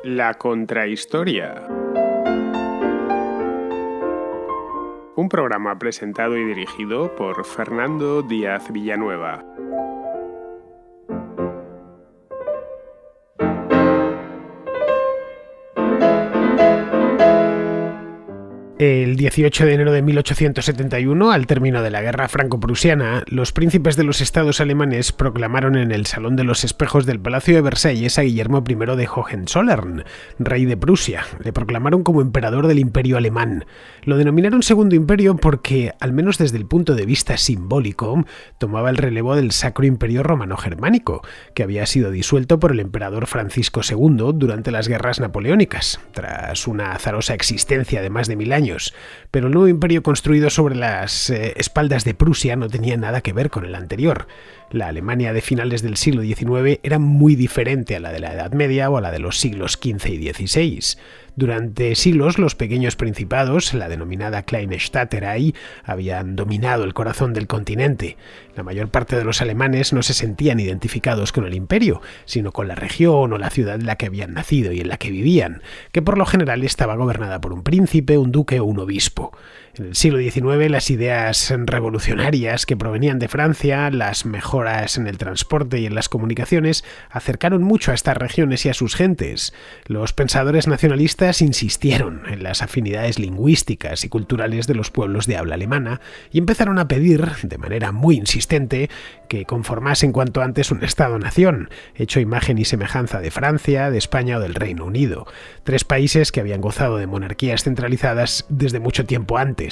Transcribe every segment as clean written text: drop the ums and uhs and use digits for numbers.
La Contrahistoria. Un programa presentado y dirigido por Fernando Díaz Villanueva. El 18 de enero de 1871, al término de la Guerra Franco-Prusiana, los príncipes de los estados alemanes proclamaron en el Salón de los Espejos del Palacio de Versalles a Guillermo I de Hohenzollern, rey de Prusia. Le proclamaron como emperador del Imperio Alemán. Lo denominaron Segundo Imperio porque, al menos desde el punto de vista simbólico, tomaba el relevo del Sacro Imperio Romano-Germánico, que había sido disuelto por el emperador Francisco II durante las guerras napoleónicas, tras una azarosa existencia de más de 1000 años. Pero el nuevo imperio construido sobre las espaldas de Prusia no tenía nada que ver con el anterior. La Alemania de finales del siglo XIX era muy diferente a la de la Edad Media o a la de los siglos XV y XVI. Durante siglos, los pequeños principados, la denominada Kleinstaaterei, habían dominado el corazón del continente. La mayor parte de los alemanes no se sentían identificados con el imperio, sino con la región o la ciudad en la que habían nacido y en la que vivían, que por lo general estaba gobernada por un príncipe, un duque o un obispo. En el siglo XIX, las ideas revolucionarias que provenían de Francia, las mejoras en el transporte y en las comunicaciones, acercaron mucho a estas regiones y a sus gentes. Los pensadores nacionalistas insistieron en las afinidades lingüísticas y culturales de los pueblos de habla alemana y empezaron a pedir, de manera muy insistente, que conformasen cuanto antes un Estado-nación, hecho imagen y semejanza de Francia, de España o del Reino Unido, 3 países que habían gozado de monarquías centralizadas desde mucho tiempo antes.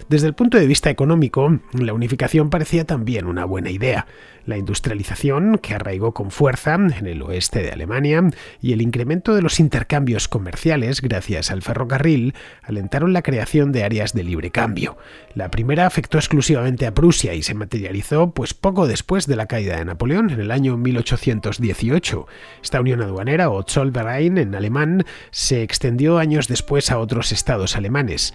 Desde el punto de vista económico, la unificación parecía también una buena idea. La industrialización, que arraigó con fuerza en el oeste de Alemania, y el incremento de los intercambios comerciales gracias al ferrocarril, alentaron la creación de áreas de libre cambio. La primera afectó exclusivamente a Prusia y se materializó poco después de la caída de Napoleón, en el año 1818. Esta unión aduanera, o Zollverein en alemán, se extendió años después a otros estados alemanes.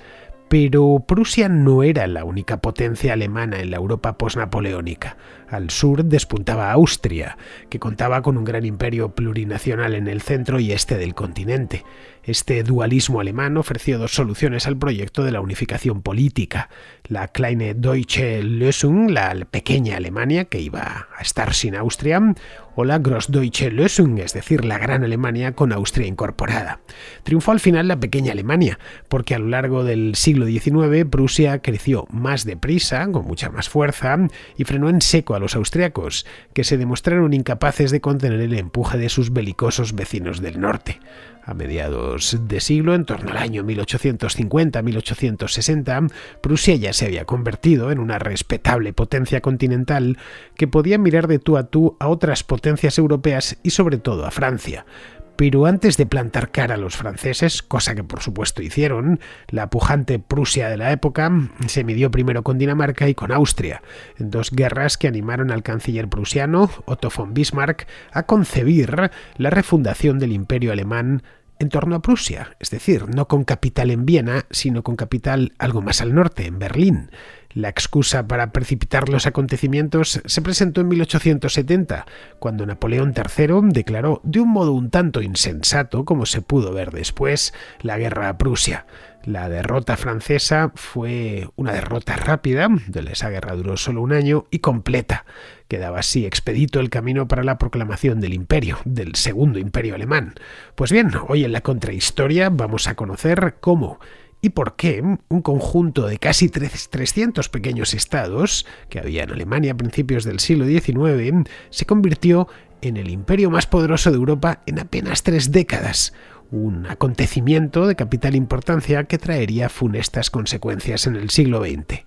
Pero Prusia no era la única potencia alemana en la Europa posnapoleónica. Al sur despuntaba Austria, que contaba con un gran imperio plurinacional en el centro y este del continente. Este dualismo alemán ofreció 2 soluciones al proyecto de la unificación política: la Kleine Deutsche Lösung, la pequeña Alemania, que iba a estar sin Austria, o la Großdeutsche Lösung, es decir, la Gran Alemania con Austria incorporada. Triunfó al final la pequeña Alemania, porque a lo largo del siglo XIX Prusia creció más deprisa, con mucha más fuerza, y frenó en seco a los austriacos, que se demostraron incapaces de contener el empuje de sus belicosos vecinos del norte. A mediados de siglo, en torno al año 1850-1860, Prusia ya se había convertido en una respetable potencia continental que podía mirar de tú a tú a otras potencias europeas y sobre todo a Francia. Pero antes de plantar cara a los franceses, cosa que por supuesto hicieron, la pujante Prusia de la época se midió primero con Dinamarca y con Austria, en 2 guerras que animaron al canciller prusiano, Otto von Bismarck, a concebir la refundación del imperio alemán en torno a Prusia, es decir, no con capital en Viena, sino con capital algo más al norte, en Berlín. La excusa para precipitar los acontecimientos se presentó en 1870, cuando Napoleón III declaró de un modo un tanto insensato, como se pudo ver después, la guerra a Prusia. La derrota francesa fue una derrota rápida, esa guerra duró solo 1 año, y completa. Quedaba así expedito el camino para la proclamación del imperio, del Segundo Imperio Alemán. Pues bien, hoy en la Contrahistoria vamos a conocer cómo y por qué un conjunto de casi 300 pequeños estados que había en Alemania a principios del siglo XIX se convirtió en el imperio más poderoso de Europa en apenas 3 décadas. Un acontecimiento de capital importancia que traería funestas consecuencias en el siglo XX.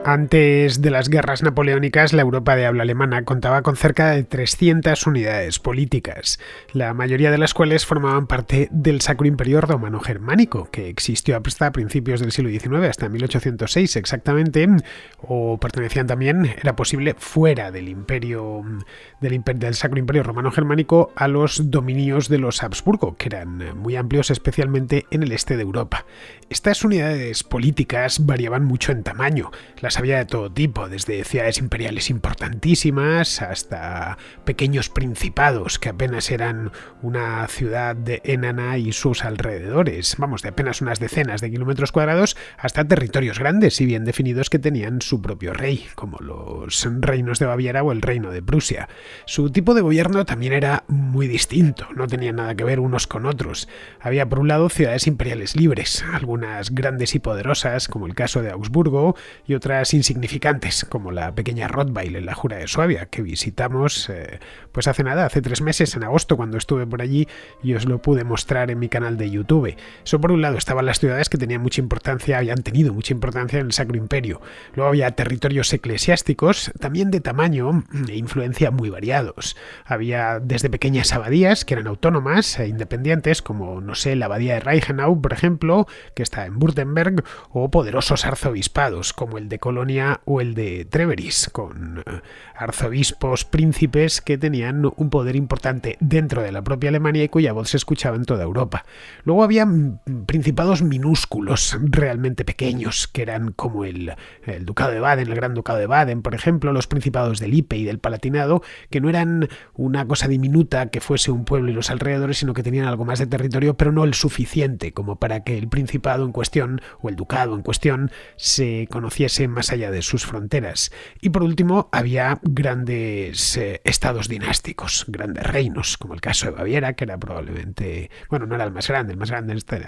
Antes de las guerras napoleónicas, la Europa de habla alemana contaba con cerca de 300 unidades políticas, la mayoría de las cuales formaban parte del Sacro Imperio Romano-Germánico, que existió hasta principios del siglo XIX, hasta 1806 exactamente, o pertenecían también, era posible, fuera del del Sacro Imperio Romano-Germánico, a los dominios de los Habsburgo, que eran muy amplios, especialmente en el este de Europa. Estas unidades políticas variaban mucho en tamaño. Las había de todo tipo, desde ciudades imperiales importantísimas hasta pequeños principados que apenas eran una ciudad enana y sus alrededores, vamos, de apenas unas decenas de kilómetros cuadrados, hasta territorios grandes y bien definidos que tenían su propio rey, como los reinos de Baviera o el reino de Prusia. Su tipo de gobierno también era muy distinto, no tenían nada que ver unos con otros. Había por un lado ciudades imperiales libres, algunas grandes y poderosas, como el caso de Augsburgo, y otras insignificantes, como la pequeña Rottweil en la Jura de Suabia, que visitamos pues hace nada, hace 3 meses, en agosto, cuando estuve por allí, y os lo pude mostrar en mi canal de YouTube. Eso por un lado estaban las ciudades que tenían mucha importancia, habían tenido mucha importancia en el Sacro Imperio. Luego había territorios eclesiásticos, también de tamaño e influencia muy variados. Había desde pequeñas abadías, que eran autónomas e independientes, como, no sé, la abadía de Reichenau, por ejemplo, que está en Württemberg, o poderosos arzobispados, como el de Colonia o el de Treveris, con arzobispos príncipes que tenían un poder importante dentro de la propia Alemania y cuya voz se escuchaba en toda Europa. Luego había principados minúsculos, realmente pequeños, que eran como el Ducado de Baden, el Gran Ducado de Baden, por ejemplo, los principados de Lippe y del Palatinado, que no eran una cosa diminuta que fuese un pueblo y los alrededores, sino que tenían algo más de territorio, pero no el suficiente como para que el principado en cuestión o el ducado en cuestión se conociese más allá de sus fronteras. Y por último, había grandes estados dinásticos, grandes reinos, como el caso de Baviera, que era probablemente, bueno, no era el más grande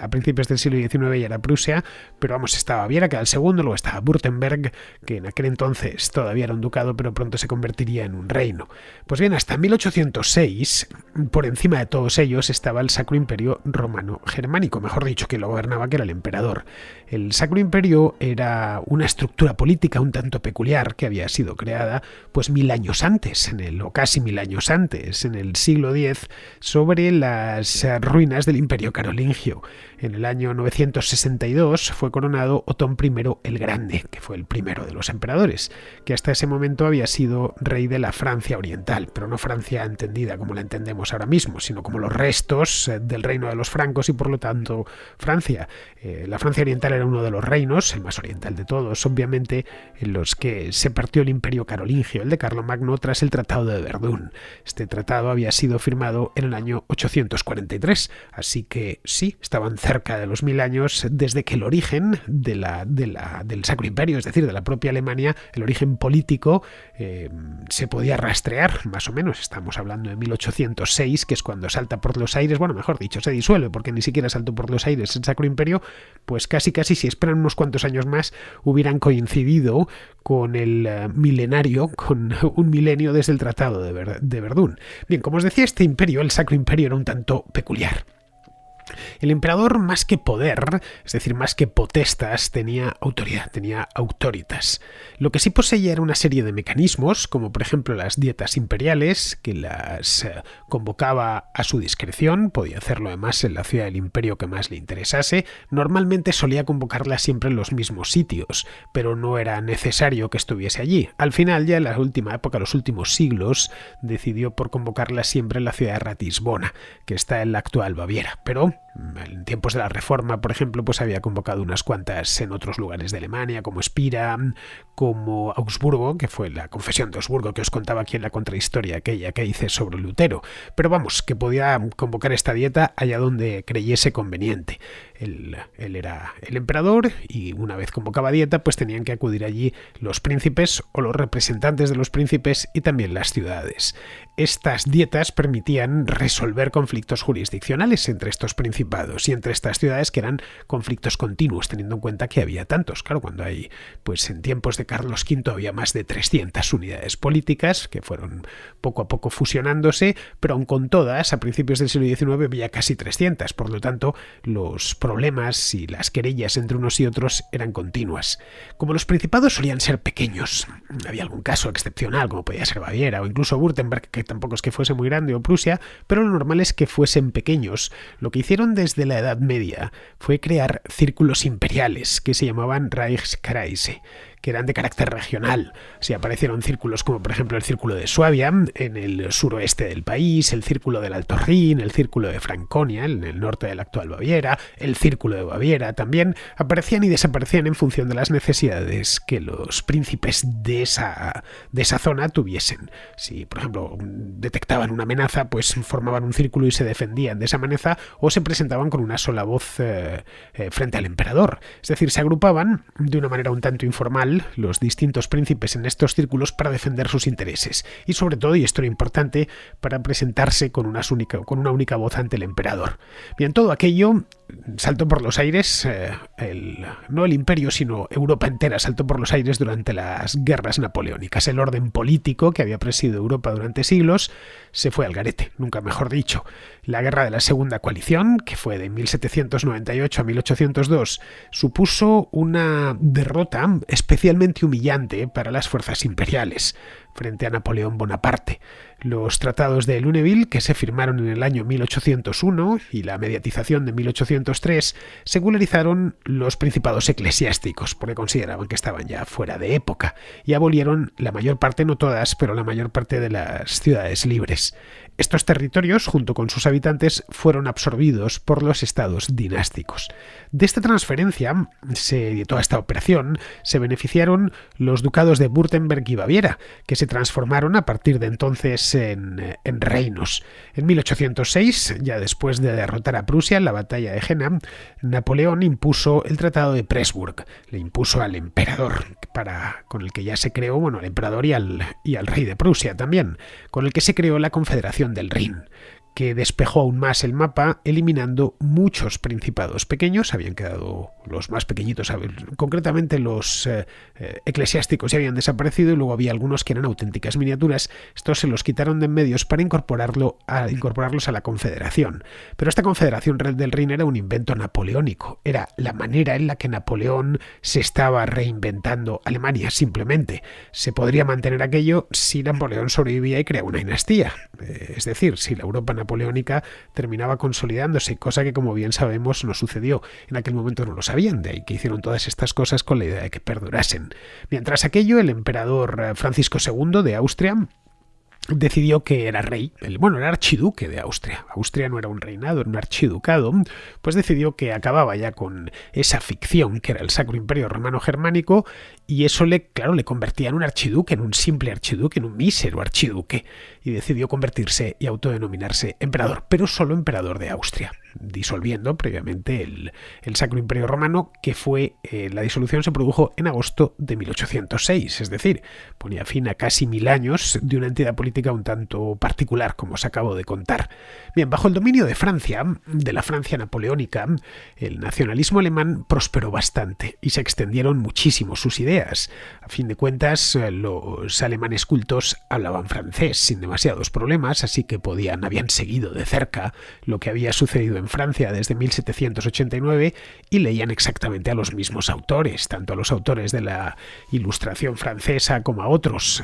a principios del siglo XIX ya era Prusia, pero vamos, estaba Baviera, que era el segundo, luego estaba Württemberg, que en aquel entonces todavía era un ducado, pero pronto se convertiría en un reino. Pues bien, hasta 1806, por encima de todos ellos estaba el Sacro Imperio Romano Germánico, mejor dicho, que lo gobernaba, que era el emperador. El Sacro Imperio era una estructura política un tanto peculiar que había sido creada pues 1000 años antes, o casi 1000 años antes, en el siglo X, sobre las ruinas del Imperio Carolingio. En el año 962 fue coronado Otón I el Grande, que fue el primero de los emperadores, que hasta ese momento había sido rey de la Francia oriental, pero no Francia entendida como la entendemos ahora mismo, sino como los restos del reino de los francos y por lo tanto Francia. La Francia oriental era uno de los reinos, el más oriental de todos, obviamente, en los que se partió el Imperio Carolingio, el de Carlomagno, tras el Tratado de Verdún. Este tratado había sido firmado en el año 843, así que sí, estaban cerca de los 1000 años desde que el origen del Sacro Imperio, es decir, de la propia Alemania, el origen político, se podía rastrear, más o menos. Estamos hablando de 1806, que es cuando salta por los aires, bueno, mejor dicho, se disuelve, porque ni siquiera saltó por los aires el Sacro Imperio, pues casi si esperan unos cuantos años más, hubieran coincidido con el milenario, con un milenio desde el Tratado de Verdún. Bien, como os decía, este imperio, el Sacro Imperio, era un tanto peculiar. El emperador, más que poder, es decir, más que potestas, tenía autoridad, tenía autoritas. Lo que sí poseía era una serie de mecanismos, como por ejemplo las dietas imperiales, que las convocaba a su discreción, podía hacerlo además en la ciudad del imperio que más le interesase. Normalmente solía convocarlas siempre en los mismos sitios, pero no era necesario que estuviese allí. Al final, ya en la última época, los últimos siglos, decidió por convocarlas siempre en la ciudad de Ratisbona, que está en la actual Baviera, pero en tiempos de la Reforma, por ejemplo, pues había convocado unas cuantas en otros lugares de Alemania, como Spira, como Augsburgo, que fue la confesión de Augsburgo que os contaba aquí en la contrahistoria aquella que hice sobre Lutero. Pero vamos, que podía convocar esta dieta allá donde creyese conveniente. Él era el emperador y una vez convocaba dieta, pues tenían que acudir allí los príncipes o los representantes de los príncipes y también las ciudades. Estas dietas permitían resolver conflictos jurisdiccionales entre estos principados y entre estas ciudades, que eran conflictos continuos, teniendo en cuenta que había tantos. Claro, cuando pues en tiempos de Carlos V había más de 300 unidades políticas que fueron poco a poco fusionándose, pero aun con todas, a principios del siglo XIX había casi 300, por lo tanto, los problemas y las querellas entre unos y otros eran continuas. Como los principados solían ser pequeños, había algún caso excepcional, como podía ser Baviera o incluso Württemberg, que tampoco es que fuese muy grande, o Prusia, pero lo normal es que fuesen pequeños. Lo que hicieron desde la Edad Media fue crear círculos imperiales que se llamaban Reichskreise, que eran de carácter regional. Así aparecieron círculos como por ejemplo el Círculo de Suabia en el suroeste del país, el Círculo del Alto Rin, el Círculo de Franconia en el norte de la actual Baviera, el Círculo de Baviera también. Aparecían y desaparecían en función de las necesidades que los príncipes de esa zona tuviesen. Si por ejemplo detectaban una amenaza, pues formaban un círculo y se defendían de esa amenaza, o se presentaban con una sola voz frente al emperador. Es decir, se agrupaban de una manera un tanto informal los distintos príncipes en estos círculos para defender sus intereses y sobre todo, y esto era importante, para presentarse con una única voz ante el emperador. Bien, todo aquello saltó por los aires, no el imperio sino Europa entera saltó por los aires durante las guerras napoleónicas. El orden político que había presidido Europa durante siglos se fue al garete, nunca mejor dicho. La guerra de la Segunda Coalición, que fue de 1798 a 1802, supuso una derrota especialmente humillante para las fuerzas imperiales frente a Napoleón Bonaparte. Los tratados de Lunéville, que se firmaron en el año 1801, y la mediatización de 1803, secularizaron los principados eclesiásticos, porque consideraban que estaban ya fuera de época, y abolieron la mayor parte, no todas, pero la mayor parte de las ciudades libres. Estos territorios, junto con sus habitantes, fueron absorbidos por los estados dinásticos. De esta transferencia, de toda esta operación, se beneficiaron los ducados de Württemberg y Baviera, que se transformaron a partir de entonces en reinos. En 1806, ya después de derrotar a Prusia en la batalla de Jena, Napoleón impuso el Tratado de Pressburg, le impuso al emperador, con el que ya se creó, al emperador y al rey de Prusia también, con el que se creó la Confederación del Rin, que despejó aún más el mapa, eliminando muchos principados pequeños. Habían quedado los más pequeñitos, concretamente los eclesiásticos ya habían desaparecido, y luego había algunos que eran auténticas miniaturas. Estos se los quitaron de en medios para incorporarlos a la Confederación. Pero esta Confederación del Rin era un invento napoleónico, era la manera en la que Napoleón se estaba reinventando Alemania, simplemente. Se podría mantener aquello si Napoleón sobrevivía y creaba una dinastía, es decir, si la Europa napoleónica terminaba consolidándose, cosa que, como bien sabemos, no sucedió. En aquel momento no lo sabían, de ahí que hicieron todas estas cosas con la idea de que perdurasen. Mientras aquello, el emperador Francisco II de Austria decidió que era rey, era archiduque de Austria. Austria no era un reinado, era un archiducado. Pues decidió que acababa ya con esa ficción que era el Sacro Imperio Romano Germánico, y eso le convertía en un archiduque, en un simple archiduque, en un mísero archiduque, y decidió convertirse y autodenominarse emperador, pero solo emperador de Austria, disolviendo previamente el Sacro Imperio Romano, que fue, la disolución se produjo en agosto de 1806, es decir, ponía fin a casi 1000 años de una entidad política un tanto particular, como os acabo de contar. Bien, bajo el dominio de Francia, de la Francia napoleónica, el nacionalismo alemán prosperó bastante y se extendieron muchísimo sus ideas. A fin de cuentas, los alemanes cultos hablaban francés sin demasiados problemas, así que habían seguido de cerca lo que había sucedido en Francia desde 1789 y leían exactamente a los mismos autores, tanto a los autores de la Ilustración francesa como a otros.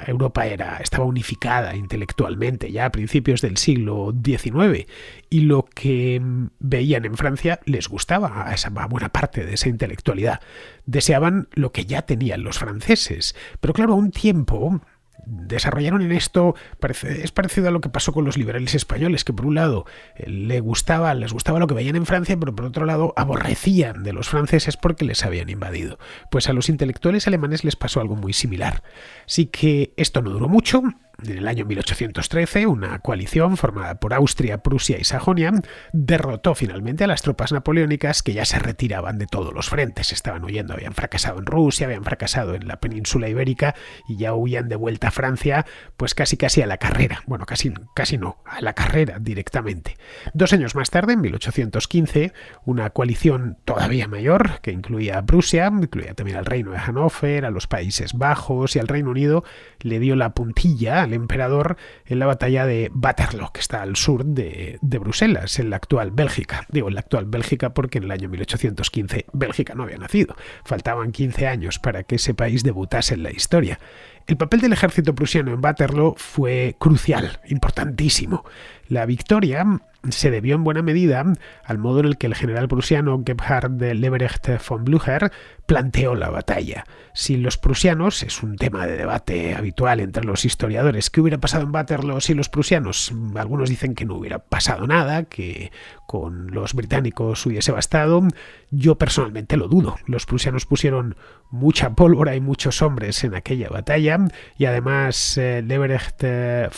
Europa estaba unificada intelectualmente ya a principios del siglo XIX, y lo que veían en Francia les gustaba a buena parte de esa intelectualidad. Deseaban lo que ya tenían los franceses, pero claro, a un tiempo desarrollaron en esto, es parecido a lo que pasó con los liberales españoles, que por un lado les gustaba lo que veían en Francia, pero por otro lado aborrecían de los franceses porque les habían invadido. Pues a los intelectuales alemanes les pasó algo muy similar. Así que esto no duró mucho. En el año 1813, una coalición formada por Austria, Prusia y Sajonia derrotó finalmente a las tropas napoleónicas, que ya se retiraban de todos los frentes. Estaban huyendo, habían fracasado en Rusia, habían fracasado en la península ibérica y ya huían de vuelta a Francia, pues casi a la carrera. Bueno, casi no, a la carrera directamente. 2 años más tarde, en 1815, una coalición todavía mayor, que incluía a Prusia, incluía también al Reino de Hannover, a los Países Bajos y al Reino Unido, le dio la puntilla al emperador en la batalla de Waterloo, que está al sur de Bruselas, en la actual Bélgica. Digo en la actual Bélgica porque en el año 1815 Bélgica no había nacido. Faltaban 15 años para que ese país debutase en la historia. El papel del ejército prusiano en Waterloo fue crucial, importantísimo. La victoria se debió en buena medida al modo en el que el general prusiano Gebhard Leberecht von Blücher planteó la batalla. Sin los prusianos, es un tema de debate habitual entre los historiadores, ¿qué hubiera pasado en Waterloo sin los prusianos? Algunos dicen que no hubiera pasado nada, que con los británicos hubiese bastado. Yo personalmente lo dudo. Los prusianos pusieron mucha pólvora y muchos hombres en aquella batalla y además Leberecht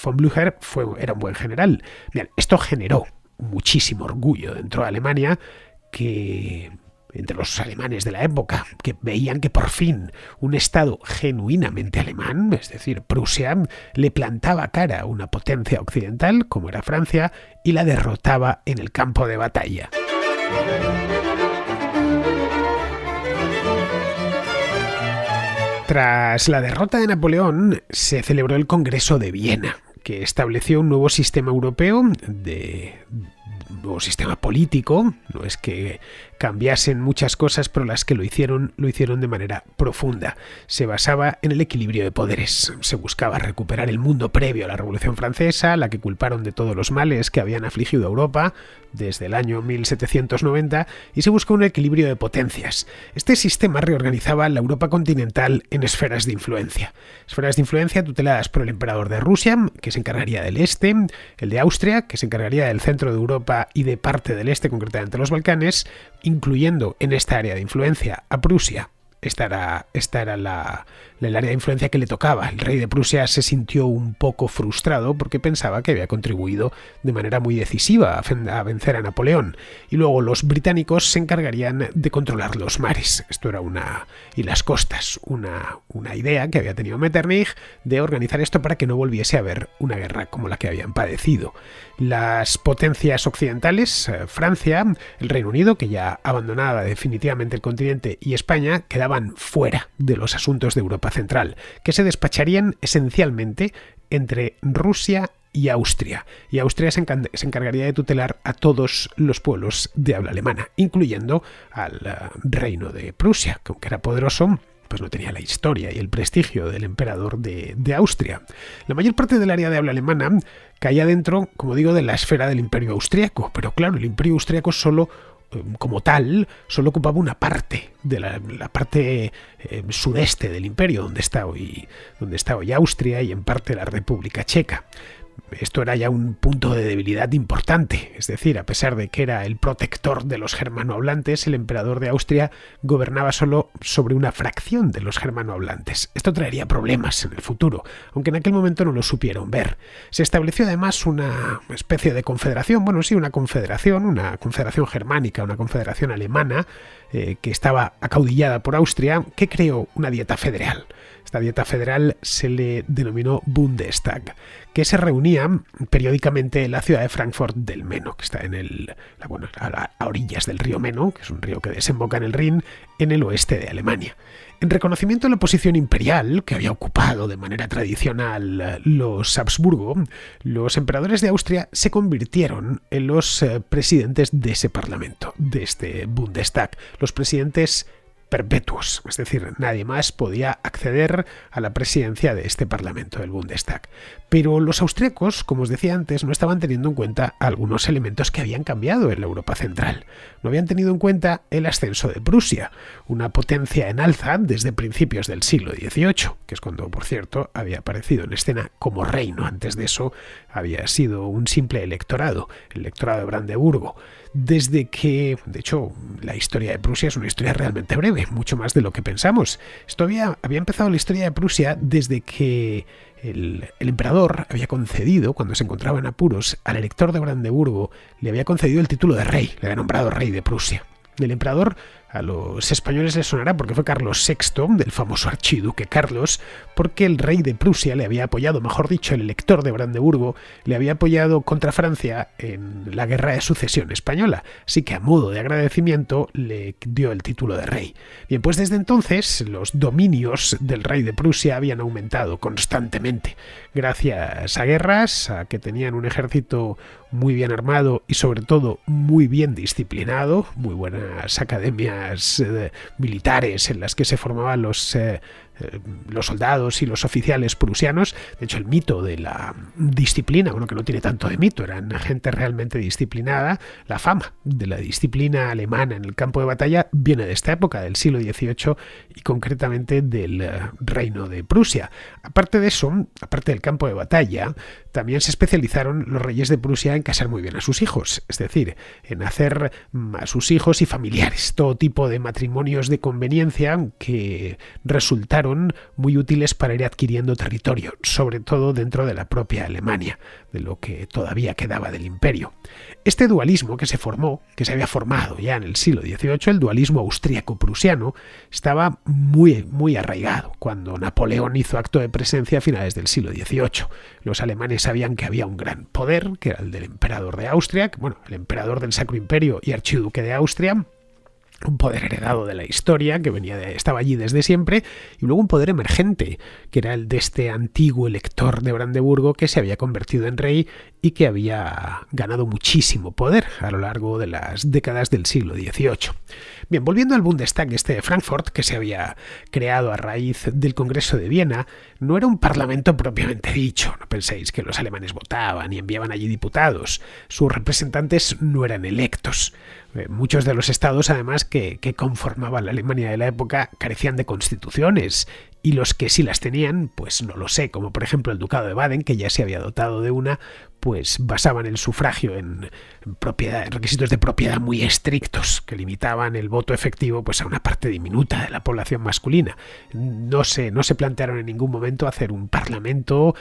von Blücher era un buen general. Bien, esto generó muchísimo orgullo dentro de Alemania, que entre los alemanes de la época, que veían que por fin un estado genuinamente alemán, es decir, Prusia, le plantaba cara a una potencia occidental como era Francia y la derrotaba en el campo de batalla. Tras la derrota de Napoleón, se celebró el Congreso de Viena, que estableció un nuevo sistema europeo nuevo sistema político. No es que cambiasen muchas cosas, pero las que lo hicieron de manera profunda. Se basaba en el equilibrio de poderes. Se buscaba recuperar el mundo previo a la Revolución Francesa, la que culparon de todos los males que habían afligido a Europa desde el año 1790, y se buscó un equilibrio de potencias. Este sistema reorganizaba la Europa continental en esferas de influencia. Esferas de influencia tuteladas por el emperador de Rusia, que se encargaría del este, el de Austria, que se encargaría del centro de Europa y de parte del este, concretamente los Balcanes, incluyendo en esta área de influencia a Prusia. Esta era el área de influencia que le tocaba. El rey de Prusia se sintió un poco frustrado porque pensaba que había contribuido de manera muy decisiva a vencer a Napoleón. Y luego los británicos se encargarían de controlar los mares. Esto era y las costas. Una idea que había tenido Metternich de organizar esto para que no volviese a haber una guerra como la que habían padecido. Las potencias occidentales, Francia, el Reino Unido, que ya abandonaba definitivamente el continente, y España, quedaban fuera de los asuntos de Europa Central, que se despacharían esencialmente entre Rusia y Austria. Y Austria se encargaría de tutelar a todos los pueblos de habla alemana, incluyendo al reino de Prusia, que aunque era poderoso, pues no tenía la historia y el prestigio del emperador de Austria. La mayor parte del área de habla alemana caía dentro, como digo, de la esfera del Imperio Austriaco, pero claro, el Imperio Austriaco como tal, solo ocupaba una parte de la parte sudeste del imperio, donde está hoy Austria y en parte la República Checa. Esto era ya un punto de debilidad importante, es decir, a pesar de que era el protector de los germanohablantes, el emperador de Austria gobernaba solo sobre una fracción de los germanohablantes. Esto traería problemas en el futuro, aunque en aquel momento no lo supieron ver. Se estableció además una especie de confederación, una confederación germánica, una confederación alemana, que estaba acaudillada por Austria, que creó una dieta federal. Esta dieta federal se le denominó Bundestag, que se reunía periódicamente en la ciudad de Frankfurt del Meno, que está a orillas del río Meno, que es un río que desemboca en el Rin, en el oeste de Alemania. En reconocimiento a la posición imperial que había ocupado de manera tradicional los Habsburgo, los emperadores de Austria se convirtieron en los presidentes de ese parlamento, de este Bundestag, los presidentes perpetuos, es decir, nadie más podía acceder a la presidencia de este parlamento, del Bundestag. Pero los austríacos, como os decía antes, no estaban teniendo en cuenta algunos elementos que habían cambiado en la Europa central. No habían tenido en cuenta el ascenso de Prusia, una potencia en alza desde principios del siglo XVIII, que es cuando, por cierto, había aparecido en escena como reino. Antes de eso había sido un simple electorado, el electorado de Brandeburgo. Desde que, de hecho, la historia de Prusia es una historia realmente breve, mucho más de lo que pensamos. Esto había empezado la historia de Prusia desde que el emperador había concedido, cuando se encontraba en apuros, al elector de Brandeburgo, le había concedido el título de rey, le había nombrado rey de Prusia. El emperador, a los españoles les sonará porque fue Carlos VI, del famoso archiduque Carlos, porque el rey de Prusia le había apoyado, mejor dicho, el elector de Brandeburgo, le había apoyado contra Francia en la guerra de sucesión española, así que a modo de agradecimiento le dio el título de rey. Bien, pues desde entonces los dominios del rey de Prusia habían aumentado constantemente, gracias a guerras, a que tenían un ejército muy bien armado y sobre todo muy bien disciplinado, muy buenas academias militares en las que se formaban los los soldados y los oficiales prusianos. De hecho, el mito de la disciplina, bueno, que no tiene tanto de mito, eran gente realmente disciplinada. La fama de la disciplina alemana en el campo de batalla viene de esta época, del siglo XVIII, y concretamente del reino de Prusia. Aparte de eso, aparte del campo de batalla, también se especializaron los reyes de Prusia en casar muy bien a sus hijos, es decir, en hacer a sus hijos y familiares todo tipo de matrimonios de conveniencia que resultaron muy útiles para ir adquiriendo territorio, sobre todo dentro de la propia Alemania, de lo que todavía quedaba del imperio. Este dualismo que se había formado ya en el siglo XVIII, el dualismo austríaco-prusiano, estaba muy arraigado cuando Napoleón hizo acto de presencia a finales del siglo XVIII. Los alemanes sabían que había un gran poder, que era el del emperador de Austria, el emperador del Sacro Imperio y archiduque de Austria, un poder heredado de la historia que estaba allí desde siempre, y luego un poder emergente, que era el de este antiguo elector de Brandeburgo que se había convertido en rey y que había ganado muchísimo poder a lo largo de las décadas del siglo XVIII. Bien, volviendo al Bundestag de Frankfurt, que se había creado a raíz del Congreso de Viena, no era un parlamento propiamente dicho. No penséis que los alemanes votaban y enviaban allí diputados. Sus representantes no eran electos. Muchos de los estados, además, que conformaban la Alemania de la época carecían de constituciones, y los que sí las tenían, pues no lo sé, como por ejemplo el Ducado de Baden, que ya se había dotado de una, pues basaban el sufragio en requisitos de propiedad muy estrictos, que limitaban el voto efectivo pues a una parte diminuta de la población masculina. No se plantearon en ningún momento hacer un parlamento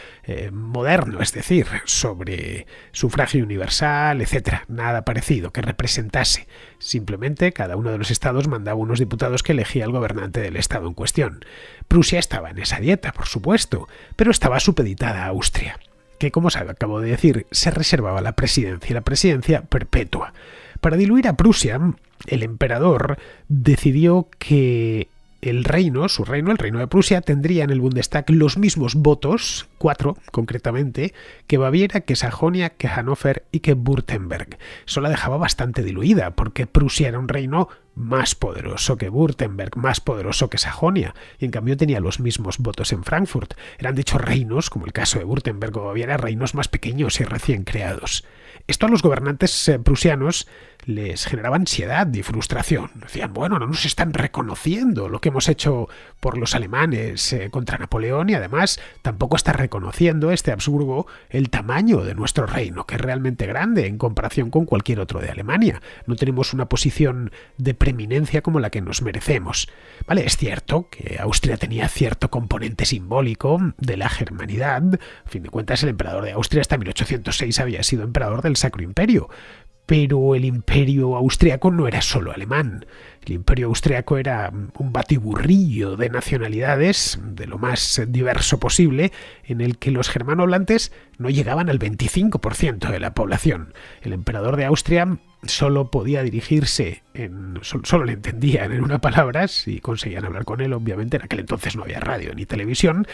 moderno, es decir, sobre sufragio universal, etcétera, nada parecido, que representase. Simplemente cada uno de los estados mandaba unos diputados que elegía el gobernante del estado en cuestión. Prusia estaba en esa dieta, por supuesto, pero estaba supeditada a Austria, que, como acabo de decir, se reservaba la presidencia perpetua. Para diluir a Prusia, el emperador decidió que el reino de Prusia, tendría en el Bundestag los mismos votos, 4 concretamente, que Baviera, que Sajonia, que Hannover y que Württemberg. Eso la dejaba bastante diluida, porque Prusia era un reino más poderoso que Württemberg, más poderoso que Sajonia, y en cambio tenía los mismos votos en Frankfurt. Eran de hecho reinos, como el caso de Württemberg o Baviera, reinos más pequeños y recién creados. Esto a los gobernantes prusianos les generaba ansiedad y frustración. Decían, bueno, no nos están reconociendo lo que hemos hecho por los alemanes contra Napoleón, y además tampoco está reconociendo este Habsburgo el tamaño de nuestro reino, que es realmente grande en comparación con cualquier otro de Alemania. No tenemos una posición de preeminencia como la que nos merecemos. Vale, es cierto que Austria tenía cierto componente simbólico de la germanidad. A fin de cuentas, el emperador de Austria hasta 1806 había sido emperador del Sacro Imperio. Pero el imperio austriaco no era solo alemán. El imperio austriaco era un batiburrillo de nacionalidades, de lo más diverso posible, en el que los germanohablantes no llegaban al 25% de la población. El emperador de Austria solo podía dirigirse, solo le entendían en una palabra, si conseguían hablar con él, obviamente. En aquel entonces no había radio ni televisión.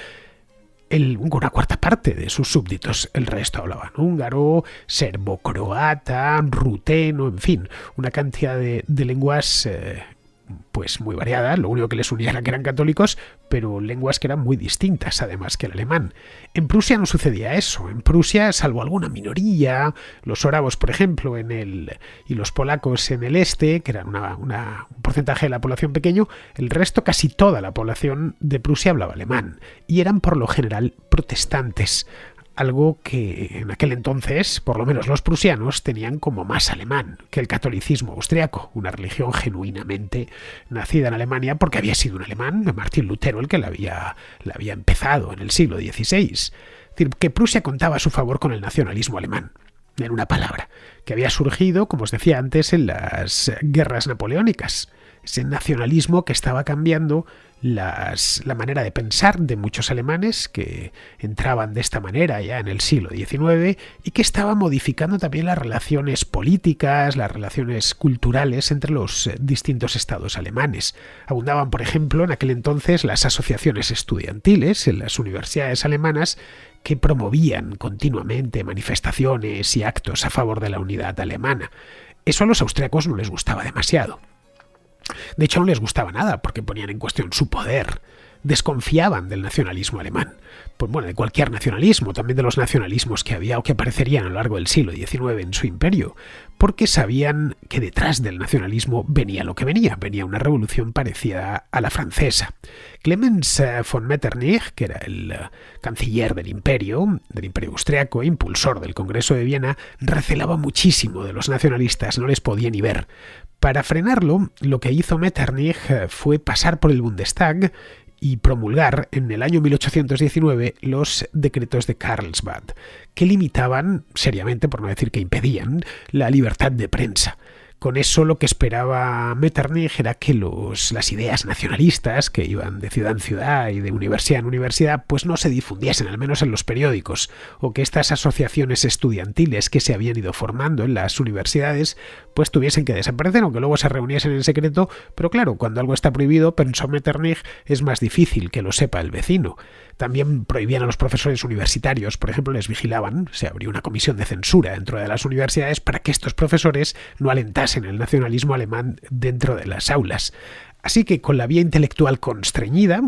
Una cuarta parte de sus súbditos, el resto hablaban húngaro, serbo-croata, ruteno, en fin, una cantidad de lenguas pues muy variadas. Lo único que les unía era que eran católicos, pero lenguas que eran muy distintas, además, que el alemán. En Prusia no sucedía eso. En Prusia, salvo alguna minoría, los oravos, por ejemplo, y los polacos en el este, que eran un porcentaje de la población pequeño, el resto, casi toda la población de Prusia hablaba alemán, y eran por lo general protestantes. Algo que en aquel entonces, por lo menos los prusianos, tenían como más alemán que el catolicismo austriaco, una religión genuinamente nacida en Alemania, porque había sido un alemán, Martín Lutero, el que la había empezado en el siglo XVI. Es decir, que Prusia contaba a su favor con el nacionalismo alemán, en una palabra, que había surgido, como os decía antes, en las guerras napoleónicas. Ese nacionalismo que estaba cambiando la manera de pensar de muchos alemanes que entraban de esta manera ya en el siglo XIX, y que estaba modificando también las relaciones políticas, las relaciones culturales entre los distintos estados alemanes. Abundaban, por ejemplo, en aquel entonces las asociaciones estudiantiles en las universidades alemanas, que promovían continuamente manifestaciones y actos a favor de la unidad alemana. Eso a los austriacos no les gustaba demasiado. De hecho, no les gustaba nada, porque ponían en cuestión su poder. desconfiaban del nacionalismo alemán. Pues bueno, de cualquier nacionalismo, también de los nacionalismos que había o que aparecerían a lo largo del siglo XIX en su imperio, porque sabían que detrás del nacionalismo venía lo que venía una revolución parecida a la francesa. Clemens von Metternich, que era el canciller del imperio austriaco, impulsor del Congreso de Viena, recelaba muchísimo de los nacionalistas, no les podía ni ver. Para frenarlo, lo que hizo Metternich fue pasar por el Bundestag y promulgar en el año 1819 los decretos de Karlsbad, que limitaban seriamente, por no decir que impedían, la libertad de prensa. Con eso lo que esperaba Metternich era que las ideas nacionalistas que iban de ciudad en ciudad y de universidad en universidad pues no se difundiesen, al menos en los periódicos, o que estas asociaciones estudiantiles que se habían ido formando en las universidades pues tuviesen que desaparecer, aunque luego se reuniesen en secreto, pero claro, cuando algo está prohibido, pensó Metternich, es más difícil que lo sepa el vecino. También prohibían a los profesores universitarios, por ejemplo, les vigilaban, se abrió una comisión de censura dentro de las universidades para que estos profesores no alentasen el nacionalismo alemán dentro de las aulas. Así que con la vía intelectual constreñida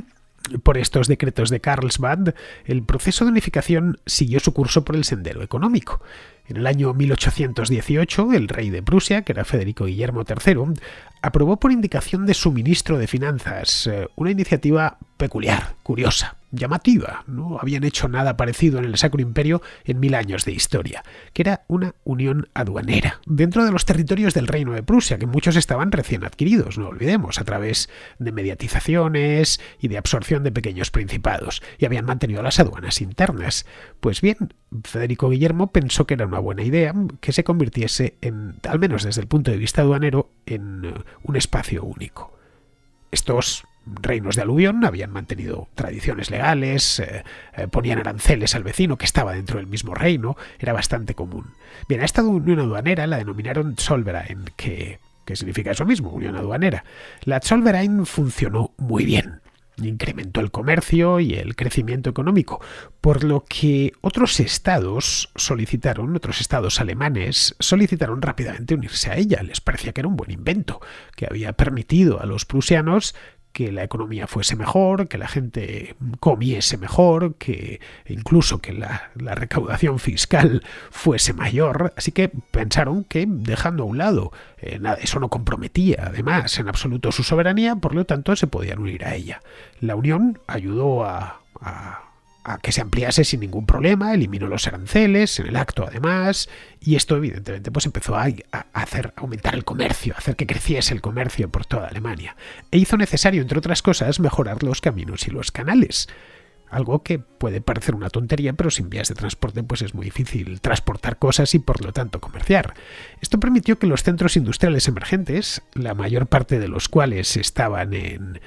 por estos decretos de Karlsbad, el proceso de unificación siguió su curso por el sendero económico. En el año 1818, el rey de Prusia, que era Federico Guillermo III, aprobó por indicación de su ministro de Finanzas una iniciativa peculiar, curiosa, llamativa. No habían hecho nada parecido en el Sacro Imperio en 1000 años de historia, que era una unión aduanera dentro de los territorios del Reino de Prusia, que muchos estaban recién adquiridos, no olvidemos, a través de mediatizaciones y de absorción de pequeños principados, y habían mantenido las aduanas internas. Pues bien, Federico Guillermo pensó que era una buena idea que se convirtiese en, al menos desde el punto de vista aduanero, en un espacio único. Estos reinos de aluvión habían mantenido tradiciones legales, ponían aranceles al vecino que estaba dentro del mismo reino, era bastante común. Bien, a esta unión aduanera la denominaron Zollverein, que significa eso mismo, unión aduanera. La Zollverein funcionó muy bien. Incrementó el comercio y el crecimiento económico, por lo que otros estados alemanes solicitaron rápidamente unirse a ella. Les parecía que era un buen invento, que había permitido a los prusianos que la economía fuese mejor, que la gente comiese mejor, que incluso que la recaudación fiscal fuese mayor. Así que pensaron que, dejando a un lado, eso no comprometía además en absoluto su soberanía, por lo tanto se podían unir a ella. La unión ayudó a que se ampliase sin ningún problema, eliminó los aranceles en el acto además, y esto evidentemente pues empezó a hacer aumentar el comercio, a hacer que creciese el comercio por toda Alemania, e hizo necesario, entre otras cosas, mejorar los caminos y los canales. Algo que puede parecer una tontería, pero sin vías de transporte pues es muy difícil transportar cosas y por lo tanto comerciar. Esto permitió que los centros industriales emergentes, la mayor parte de los cuales estaban en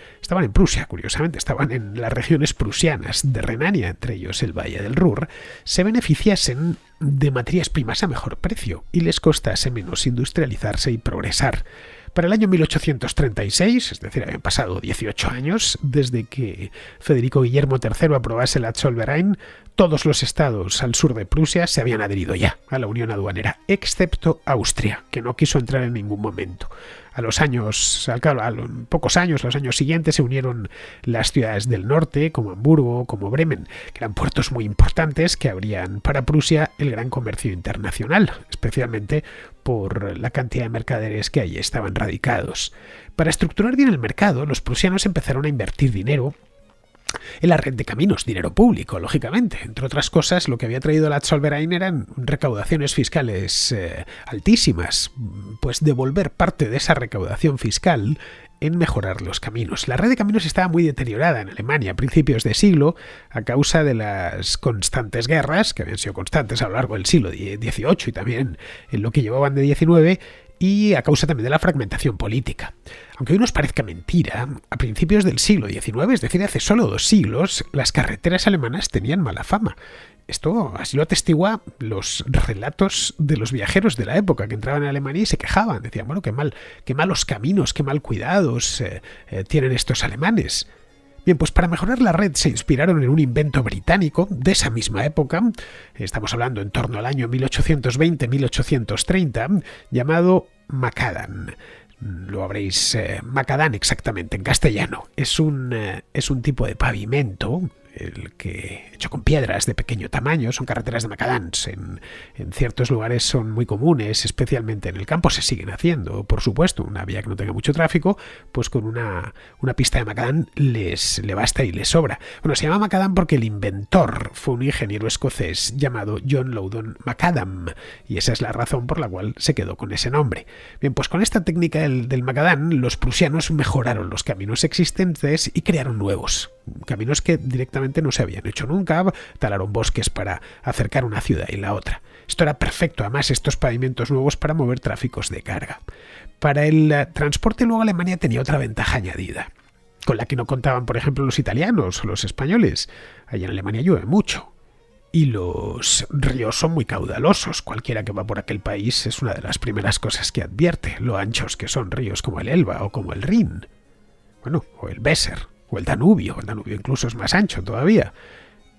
Prusia, curiosamente, estaban en las regiones prusianas de Renania, entre ellos el Valle del Ruhr, se beneficiasen de materias primas a mejor precio y les costase menos industrializarse y progresar. Para el año 1836, es decir, habían pasado 18 años desde que Federico Guillermo III aprobase la Zollverein, todos los estados al sur de Prusia se habían adherido ya a la unión aduanera, excepto Austria, que no quiso entrar en ningún momento. A los pocos años, los años siguientes, se unieron las ciudades del norte, como Hamburgo, como Bremen, que eran puertos muy importantes que abrían para Prusia el gran comercio internacional, especialmente por la cantidad de mercaderes que allí estaban radicados. Para estructurar bien el mercado, los prusianos empezaron a invertir dinero en la red de caminos, dinero público, lógicamente. Entre otras cosas, lo que había traído la Zollverein eran recaudaciones fiscales altísimas, pues devolver parte de esa recaudación fiscal en mejorar los caminos. La red de caminos estaba muy deteriorada en Alemania a principios de siglo a causa de las constantes guerras, que habían sido constantes a lo largo del siglo XVIII y también en lo que llevaban de XIX, y a causa también de la fragmentación política. Aunque hoy nos parezca mentira, a principios del siglo XIX, es decir, hace solo 2 siglos, las carreteras alemanas tenían mala fama. Esto así lo atestigua los relatos de los viajeros de la época que entraban a Alemania y se quejaban. Decían, bueno, qué malos caminos, qué mal cuidados tienen estos alemanes. Bien, pues para mejorar la red se inspiraron en un invento británico de esa misma época, estamos hablando en torno al año 1820-1830, llamado Macadam. Lo habréis... macadán exactamente, en castellano. Es un tipo de pavimento el que hecho con piedras de pequeño tamaño. Son carreteras de macadams. En ciertos lugares son muy comunes, especialmente en el campo se siguen haciendo. Por supuesto, una vía que no tenga mucho tráfico, pues con una pista de macadam le basta y le sobra. Bueno, se llama macadam porque el inventor fue un ingeniero escocés llamado John Loudon Macadam, y esa es la razón por la cual se quedó con ese nombre. Bien, pues con esta técnica del macadam, los prusianos mejoraron los caminos existentes y crearon nuevos. Caminos que directamente no se habían hecho nunca, talaron bosques para acercar una ciudad y la otra. Esto era perfecto, además, estos pavimentos nuevos para mover tráficos de carga. Para el transporte luego Alemania tenía otra ventaja añadida, con la que no contaban, por ejemplo, los italianos o los españoles. Allá en Alemania llueve mucho y los ríos son muy caudalosos. Cualquiera que va por aquel país es una de las primeras cosas que advierte, lo anchos que son ríos como el Elba o como el Rin. Bueno, o el Weser. O el Danubio incluso es más ancho todavía.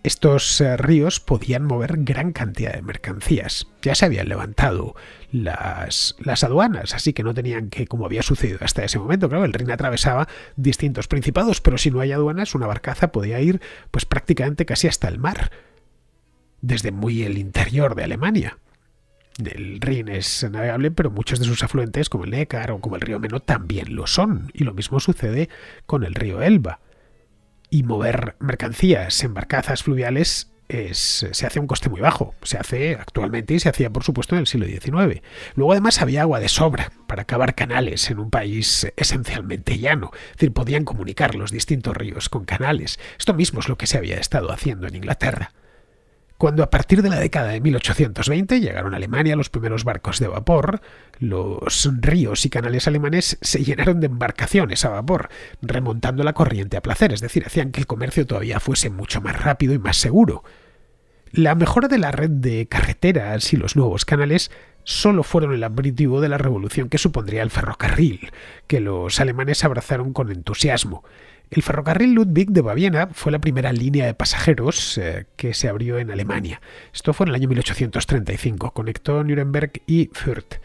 Estos ríos podían mover gran cantidad de mercancías. Ya se habían levantado las aduanas, así que no tenían que, como había sucedido hasta ese momento, claro, el Rin atravesaba distintos principados, pero si no hay aduanas, una barcaza podía ir pues prácticamente casi hasta el mar, desde muy el interior de Alemania. El Rin es navegable, pero muchos de sus afluentes, como el Neckar o como el río Meno, también lo son. Y lo mismo sucede con el río Elba. Y mover mercancías en barcazas fluviales se hace a un coste muy bajo. Se hace actualmente y se hacía, por supuesto, en el siglo XIX. Luego, además, había agua de sobra para cavar canales en un país esencialmente llano. Es decir, podían comunicar los distintos ríos con canales. Esto mismo es lo que se había estado haciendo en Inglaterra. Cuando a partir de la década de 1820 llegaron a Alemania los primeros barcos de vapor, los ríos y canales alemanes se llenaron de embarcaciones a vapor, remontando la corriente a placer, es decir, hacían que el comercio todavía fuese mucho más rápido y más seguro. La mejora de la red de carreteras y los nuevos canales solo fueron el aperitivo de la revolución que supondría el ferrocarril, que los alemanes abrazaron con entusiasmo. El ferrocarril Ludwig de Baviera fue la primera línea de pasajeros que se abrió en Alemania. Esto fue en el año 1835. Conectó Nuremberg y Fürth.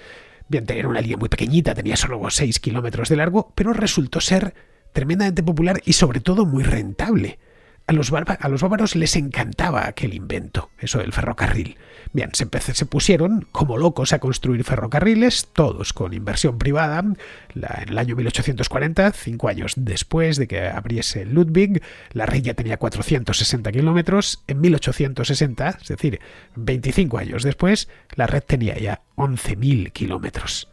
Bien, era una línea muy pequeñita, tenía solo 6 kilómetros de largo, pero resultó ser tremendamente popular y sobre todo muy rentable. A los bávaros les encantaba aquel invento, eso del ferrocarril. Bien, se pusieron como locos a construir ferrocarriles, todos con inversión privada. En el año 1840, 5 años después de que abriese el Ludwig, la red ya tenía 460 kilómetros. En 1860, es decir, 25 años después, la red tenía ya 11.000 kilómetros.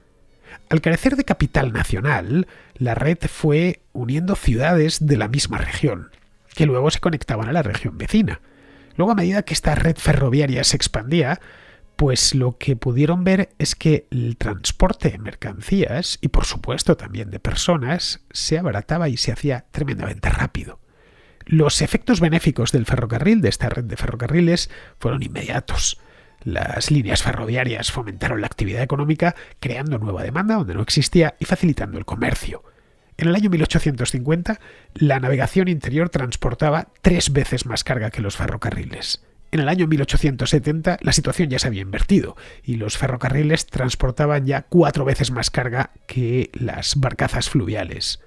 Al carecer de capital nacional, la red fue uniendo ciudades de la misma región, que luego se conectaban a la región vecina. Luego, a medida que esta red ferroviaria se expandía, pues lo que pudieron ver es que el transporte de mercancías, y por supuesto también de personas, se abarataba y se hacía tremendamente rápido. Los efectos benéficos del ferrocarril, de esta red de ferrocarriles, fueron inmediatos. Las líneas ferroviarias fomentaron la actividad económica, creando nueva demanda donde no existía y facilitando el comercio. En el año 1850, la navegación interior transportaba 3 veces más carga que los ferrocarriles. En el año 1870, la situación ya se había invertido y los ferrocarriles transportaban ya 4 veces más carga que las barcazas fluviales.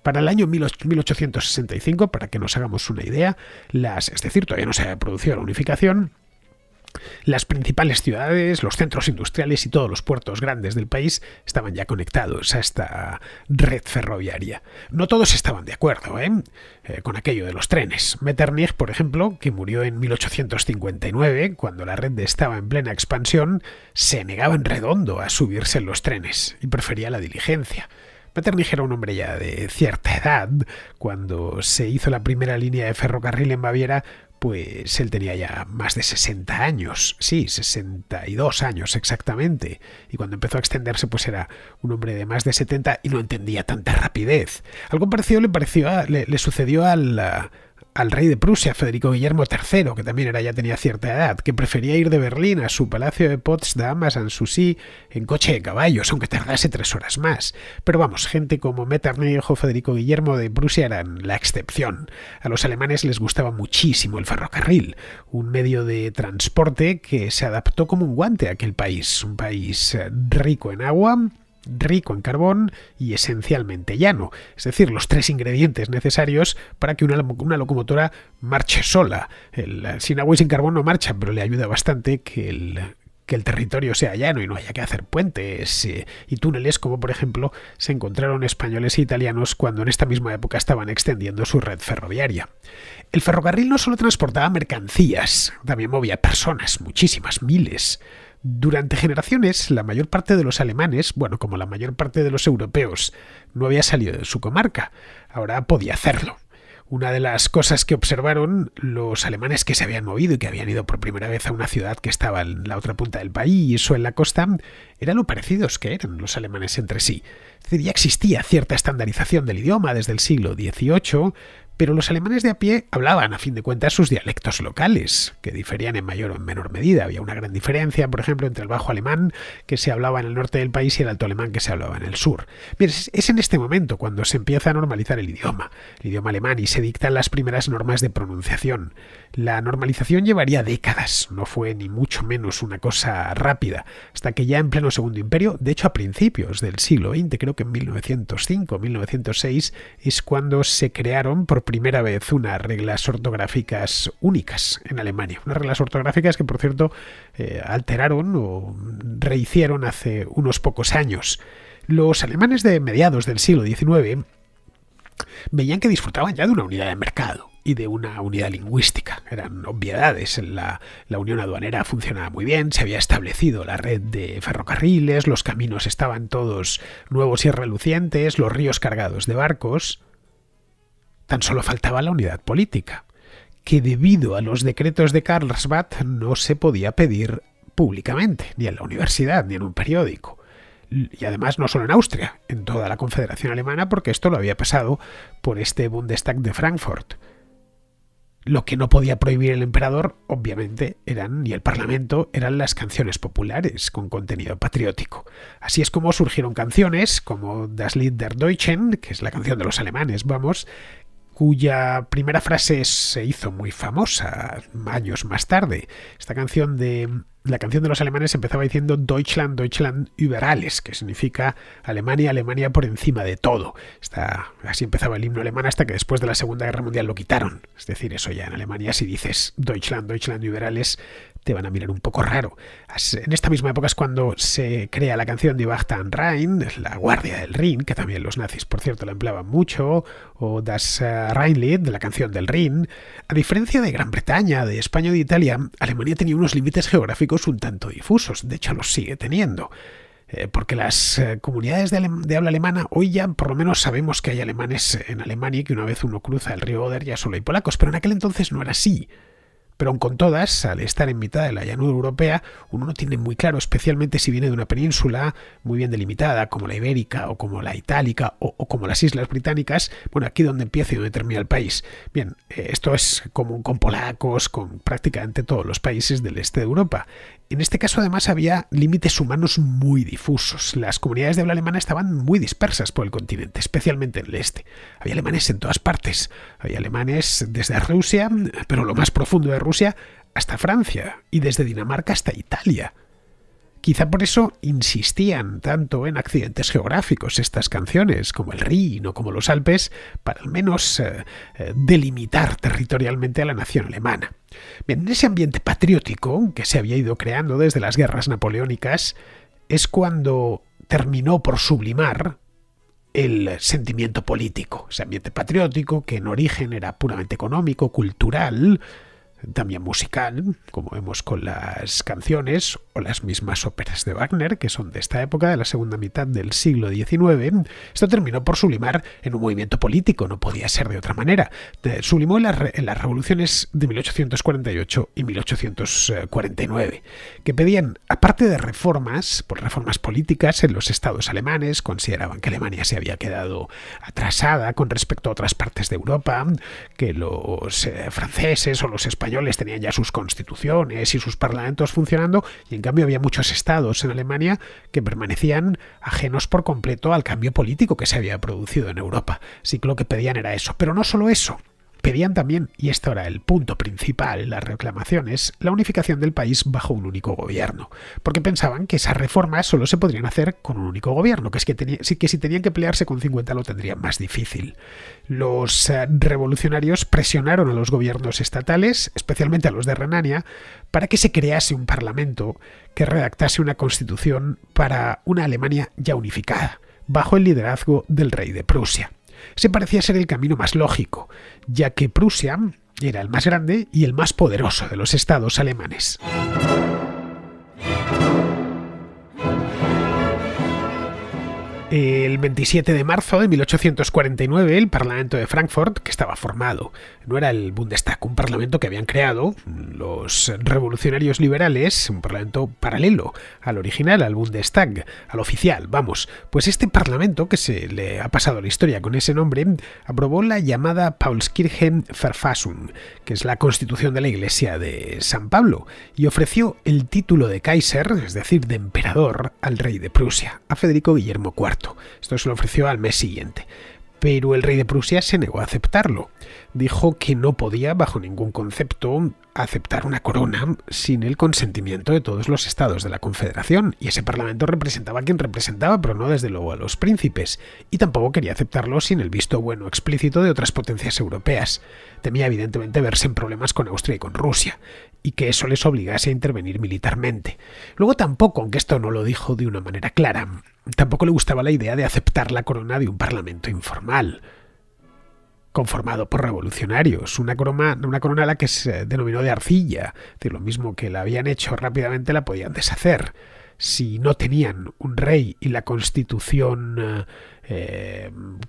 Para el año 1865, para que nos hagamos una idea, es decir, todavía no se había producido la unificación, las principales ciudades, los centros industriales y todos los puertos grandes del país estaban ya conectados a esta red ferroviaria. No todos estaban de acuerdo con aquello de los trenes. Metternich, por ejemplo, que murió en 1859, cuando la red estaba en plena expansión, se negaba en redondo a subirse en los trenes y prefería la diligencia. Metternich era un hombre ya de cierta edad. Cuando se hizo la primera línea de ferrocarril en Baviera, pues él tenía ya más de 60 años, sí, 62 años exactamente, y cuando empezó a extenderse pues era un hombre de más de 70 y no entendía tanta rapidez. Algo parecido le sucedió al rey de Prusia, Federico Guillermo III, que también ya tenía cierta edad, que prefería ir de Berlín a su palacio de Potsdam, a Sanssouci, en coche de caballos, aunque tardase 3 horas más. Pero vamos, gente como Metternich o Federico Guillermo de Prusia eran la excepción. A los alemanes les gustaba muchísimo el ferrocarril, un medio de transporte que se adaptó como un guante a aquel país, un país rico en agua, rico en carbón y esencialmente llano, es decir, los 3 ingredientes necesarios para que una locomotora marche sola. Sin agua y sin carbón no marcha, pero le ayuda bastante que el territorio sea llano y no haya que hacer puentes y túneles, como por ejemplo se encontraron españoles e italianos cuando en esta misma época estaban extendiendo su red ferroviaria. El ferrocarril no solo transportaba mercancías, también movía personas, muchísimas, miles. Durante generaciones, la mayor parte de los alemanes, bueno, como la mayor parte de los europeos, no había salido de su comarca. Ahora podía hacerlo. Una de las cosas que observaron los alemanes que se habían movido y que habían ido por primera vez a una ciudad que estaba en la otra punta del país o en la costa, era lo parecidos que eran los alemanes entre sí. Es decir, ya existía cierta estandarización del idioma desde el siglo XVIII, pero los alemanes de a pie hablaban, a fin de cuentas, sus dialectos locales, que diferían en mayor o en menor medida. Había una gran diferencia, por ejemplo, entre el bajo alemán, que se hablaba en el norte del país, y el alto alemán, que se hablaba en el sur. Bien, es en este momento cuando se empieza a normalizar el idioma alemán, y se dictan las primeras normas de pronunciación. La normalización llevaría décadas, no fue ni mucho menos una cosa rápida, hasta que ya en pleno Segundo Imperio, de hecho a principios del siglo XX, creo que en 1905 1906, es cuando se crearon por primera vez unas reglas ortográficas únicas en Alemania. Unas reglas ortográficas que, por cierto, alteraron o rehicieron hace unos pocos años. Los alemanes de mediados del siglo XIX veían que disfrutaban ya de una unidad de mercado y de una unidad lingüística. Eran obviedades. La unión aduanera funcionaba muy bien, se había establecido la red de ferrocarriles, los caminos estaban todos nuevos y relucientes, los ríos cargados de barcos. Tan solo faltaba la unidad política, que debido a los decretos de Karlsbad no se podía pedir públicamente, ni en la universidad, ni en un periódico. Y además no solo en Austria, en toda la Confederación Alemana, porque esto lo había pasado por este Bundestag de Frankfurt. Lo que no podía prohibir el emperador, obviamente, y el Parlamento, eran las canciones populares con contenido patriótico. Así es como surgieron canciones como Das Lied der Deutschen, que es la canción de los alemanes, cuya primera frase se hizo muy famosa años más tarde. La canción de los alemanes empezaba diciendo Deutschland, Deutschland über alles, que significa Alemania, Alemania por encima de todo. Así empezaba el himno alemán hasta que después de la Segunda Guerra Mundial lo quitaron. Es decir, eso ya en Alemania, si dices Deutschland, Deutschland über alles, te van a mirar un poco raro. En esta misma época es cuando se crea la canción Die Wacht am Rhein, la Guardia del Rin, que también los nazis, por cierto, la empleaban mucho, o Das Rheinlied, de la canción del Rin. A diferencia de Gran Bretaña, de España o de Italia, Alemania tenía unos límites geográficos un tanto difusos, de hecho los sigue teniendo. Porque las comunidades de habla alemana, hoy ya por lo menos sabemos que hay alemanes en Alemania y que una vez uno cruza el río Oder ya solo hay polacos, pero en aquel entonces no era así. Pero aun con todas, al estar en mitad de la llanura europea, uno no tiene muy claro, especialmente si viene de una península muy bien delimitada, como la ibérica, o como la itálica, o como las islas británicas, bueno, aquí donde empieza y donde termina el país. Bien, esto es común con polacos, con prácticamente todos los países del este de Europa. En este caso, además, había límites humanos muy difusos. Las comunidades de habla alemana estaban muy dispersas por el continente, especialmente en el este. Había alemanes en todas partes. Había alemanes desde Rusia, pero lo más profundo de Rusia, hasta Francia, y desde Dinamarca hasta Italia. Quizá por eso insistían tanto en accidentes geográficos estas canciones, como el Rin o como los Alpes, para al menos delimitar territorialmente a la nación alemana. Bien, en ese ambiente patriótico que se había ido creando desde las guerras napoleónicas, es cuando terminó por sublimar el sentimiento político. Ese ambiente patriótico que en origen era puramente económico, cultural, también musical, como vemos con las canciones o las mismas óperas de Wagner, que son de esta época, de la segunda mitad del siglo XIX. Esto terminó por sublimar en un movimiento político, no podía ser de otra manera. Sublimó en las revoluciones de 1848 y 1849, que pedían, aparte de reformas políticas en los estados alemanes, consideraban que Alemania se había quedado atrasada con respecto a otras partes de Europa, que los franceses o los españoles tenían ya sus constituciones y sus parlamentos funcionando, y en cambio había muchos estados en Alemania que permanecían ajenos por completo al cambio político que se había producido en Europa. Así que lo que pedían era eso, pero no solo eso. pedían también, y esto era el punto principal, las reclamaciones, la unificación del país bajo un único gobierno, porque pensaban que esas reformas solo se podrían hacer con un único gobierno, que si tenían que pelearse con 50 lo tendrían más difícil. Los revolucionarios presionaron a los gobiernos estatales, especialmente a los de Renania, para que se crease un parlamento que redactase una constitución para una Alemania ya unificada, bajo el liderazgo del rey de Prusia. Se parecía ser el camino más lógico, ya que Prusia era el más grande y el más poderoso de los estados alemanes. El 27 de marzo de 1849, el Parlamento de Frankfurt, que estaba formado, no era el Bundestag, un parlamento que habían creado los revolucionarios liberales, un parlamento paralelo al original, al Bundestag, al oficial, vamos. Pues este parlamento, que se le ha pasado a la historia con ese nombre, aprobó la llamada Paulskirchenverfassung, que es la constitución de la Iglesia de San Pablo, y ofreció el título de Kaiser, es decir, de emperador, al rey de Prusia, a Federico Guillermo IV. Esto se lo ofreció al mes siguiente. Pero el rey de Prusia se negó a aceptarlo. Dijo que no podía, bajo ningún concepto, aceptar una corona sin el consentimiento de todos los estados de la Confederación, y ese parlamento representaba a quien representaba, pero no desde luego a los príncipes, y tampoco quería aceptarlo sin el visto bueno explícito de otras potencias europeas. Temía evidentemente verse en problemas con Austria y con Rusia, y que eso les obligase a intervenir militarmente. Luego tampoco, aunque esto no lo dijo de una manera clara, tampoco le gustaba la idea de aceptar la corona de un parlamento informal, conformado por revolucionarios, una corona a la que se denominó de arcilla, es decir, lo mismo que la habían hecho rápidamente la podían deshacer. Si no tenían un rey y la constitución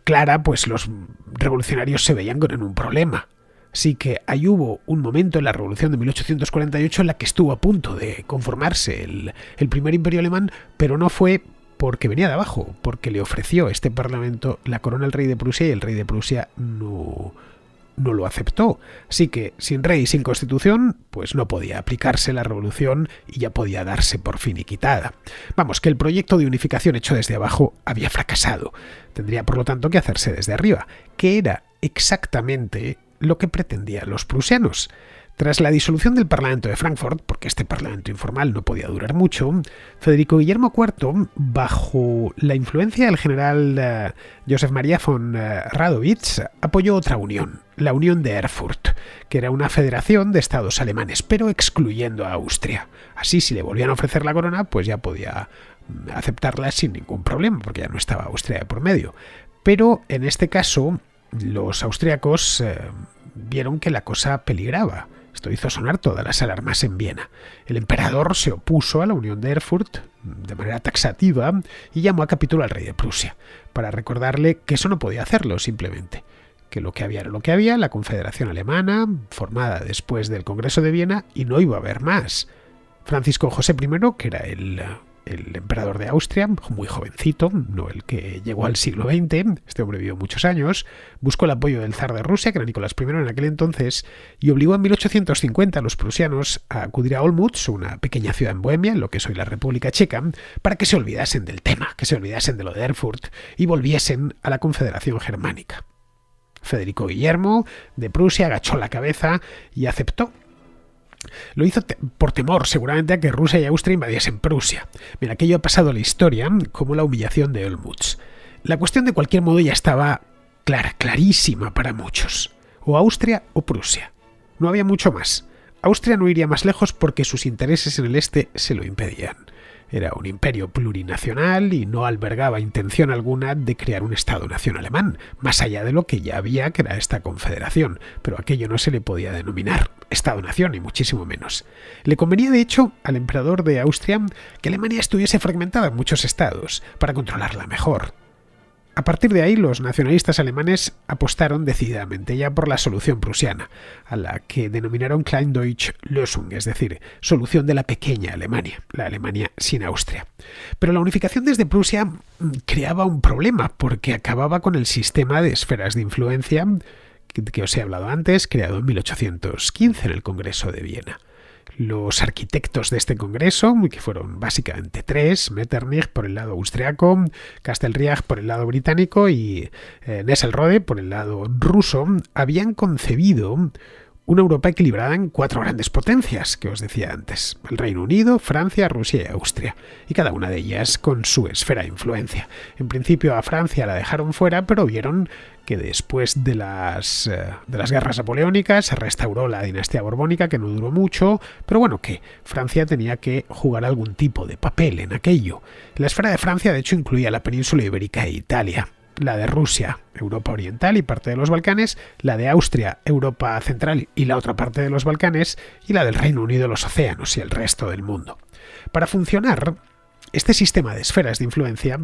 clara, pues los revolucionarios se veían con un problema. Así que ahí hubo un momento en la Revolución de 1848 en la que estuvo a punto de conformarse el primer imperio alemán, pero no fue porque venía de abajo, porque le ofreció este parlamento la corona al rey de Prusia y el rey de Prusia no lo aceptó. Así que sin rey y sin constitución, pues no podía aplicarse la revolución y ya podía darse por finiquitada. Vamos, que el proyecto de unificación hecho desde abajo había fracasado. Tendría por lo tanto que hacerse desde arriba, que era exactamente lo que pretendían los prusianos. Tras la disolución del Parlamento de Frankfurt, porque este parlamento informal no podía durar mucho, Federico Guillermo IV, bajo la influencia del general Joseph Maria von Radowitz, apoyó otra unión, la Unión de Erfurt, que era una federación de estados alemanes, pero excluyendo a Austria. Así, si le volvían a ofrecer la corona, pues ya podía aceptarla sin ningún problema, porque ya no estaba Austria de por medio. Pero en este caso, los austriacos vieron que la cosa peligraba. Esto hizo sonar todas las alarmas en Viena. El emperador se opuso a la Unión de Erfurt de manera taxativa y llamó a capítulo al rey de Prusia, para recordarle que eso no podía hacerlo simplemente, que lo que había era lo que había, la Confederación Alemana, formada después del Congreso de Viena, y no iba a haber más. Francisco José I, que era el emperador de Austria, muy jovencito, no el que llegó al siglo XX, este hombre vivió muchos años, buscó el apoyo del zar de Rusia, que era Nicolás I en aquel entonces, y obligó en 1850 a los prusianos a acudir a Olmütz, una pequeña ciudad en Bohemia, en lo que es hoy la República Checa, para que se olvidasen del tema, que se olvidasen de lo de Erfurt y volviesen a la Confederación Germánica. Federico Guillermo de Prusia agachó la cabeza y aceptó. Lo hizo por temor, seguramente, a que Rusia y Austria invadiesen Prusia. Mira, aquello ha pasado a la historia como la humillación de Olmütz. La cuestión, de cualquier modo, ya estaba clarísima para muchos. O Austria o Prusia. No había mucho más. Austria no iría más lejos porque sus intereses en el este se lo impedían. Era un imperio plurinacional y no albergaba intención alguna de crear un Estado-nación alemán, más allá de lo que ya había, que era esta confederación, pero aquello no se le podía denominar Estado-nación, ni muchísimo menos. Le convenía, de hecho, al emperador de Austria que Alemania estuviese fragmentada en muchos estados, para controlarla mejor. A partir de ahí, los nacionalistas alemanes apostaron decididamente ya por la solución prusiana, a la que denominaron Kleindeutsche Lösung, es decir, solución de la pequeña Alemania, la Alemania sin Austria. Pero la unificación desde Prusia creaba un problema, porque acababa con el sistema de esferas de influencia que os he hablado antes, creado en 1815 en el Congreso de Viena. Los arquitectos de este congreso, que fueron básicamente tres: Metternich por el lado austriaco, Kastelriach por el lado británico y Nesselrode por el lado ruso, habían concebido una Europa equilibrada en cuatro grandes potencias, que os decía antes: el Reino Unido, Francia, Rusia y Austria, y cada una de ellas con su esfera de influencia. En principio a Francia la dejaron fuera, pero vieron que después de las guerras napoleónicas se restauró la dinastía borbónica, que no duró mucho, pero bueno, que Francia tenía que jugar algún tipo de papel en aquello. La esfera de Francia, de hecho, incluía la península ibérica e Italia; la de Rusia, Europa Oriental y parte de los Balcanes; la de Austria, Europa Central y la otra parte de los Balcanes; y la del Reino Unido, los océanos y el resto del mundo. Para funcionar, este sistema de esferas de influencia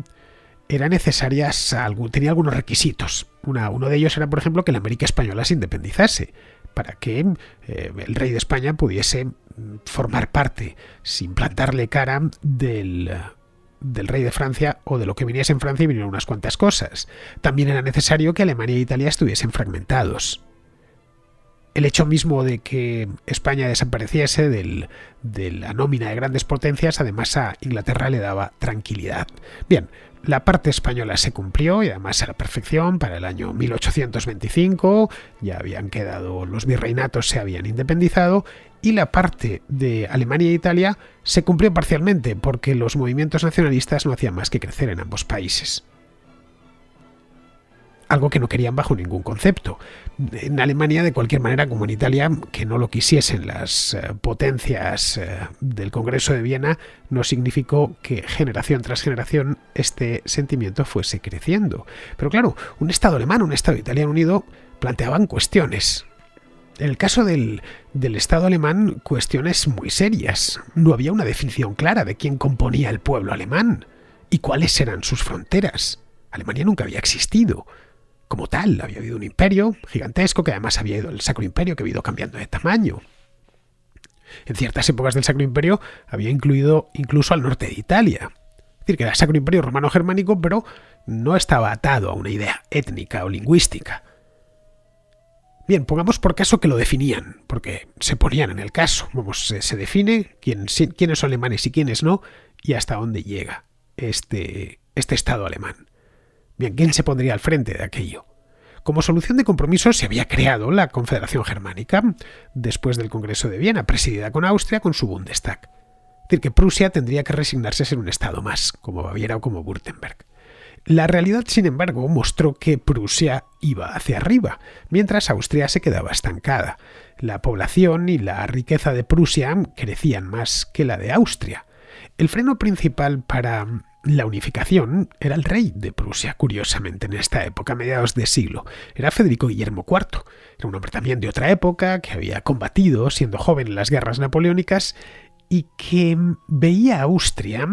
tenía algunos requisitos. Uno de ellos era, por ejemplo, que la América española se independizase, para que el rey de España pudiese formar parte, sin plantarle cara, del rey de Francia o de lo que viniese en Francia, y vinieron unas cuantas cosas. También era necesario que Alemania e Italia estuviesen fragmentados. El hecho mismo de que España desapareciese de la nómina de grandes potencias, además a Inglaterra le daba tranquilidad. Bien, la parte española se cumplió, y además a la perfección. Para el año 1825 ya habían quedado, los virreinatos se habían independizado, y la parte de Alemania e Italia se cumplió parcialmente, porque los movimientos nacionalistas no hacían más que crecer en ambos países. Algo que no querían bajo ningún concepto. En Alemania, de cualquier manera, como en Italia, que no lo quisiesen las potencias del Congreso de Viena, no significó que generación tras generación este sentimiento fuese creciendo. Pero claro, un Estado alemán, un Estado italiano unido, planteaban cuestiones. En el caso del Estado alemán, cuestiones muy serias. No había una definición clara de quién componía el pueblo alemán y cuáles eran sus fronteras. Alemania nunca había existido como tal. Había habido un imperio gigantesco, que además había ido el Sacro Imperio, que había ido cambiando de tamaño. En ciertas épocas del Sacro Imperio había incluido incluso al norte de Italia. Es decir, que era el Sacro Imperio romano-germánico, pero no estaba atado a una idea étnica o lingüística. Bien, pongamos por caso que lo definían, porque se ponían en el caso. Se define quiénes son alemanes y quiénes no, y hasta dónde llega este Estado alemán. Bien, ¿quién se pondría al frente de aquello? Como solución de compromiso se había creado la Confederación Germánica, después del Congreso de Viena, presidida con Austria, con su Bundestag. Es decir, que Prusia tendría que resignarse a ser un Estado más, como Baviera o como Württemberg. La realidad, sin embargo, mostró que Prusia iba hacia arriba, mientras Austria se quedaba estancada. La población y la riqueza de Prusia crecían más que la de Austria. El freno principal para la unificación era el rey de Prusia, curiosamente, en esta época, a mediados de siglo. Era Federico Guillermo IV. Era un hombre también de otra época, que había combatido, siendo joven, en las guerras napoleónicas, y que veía a Austria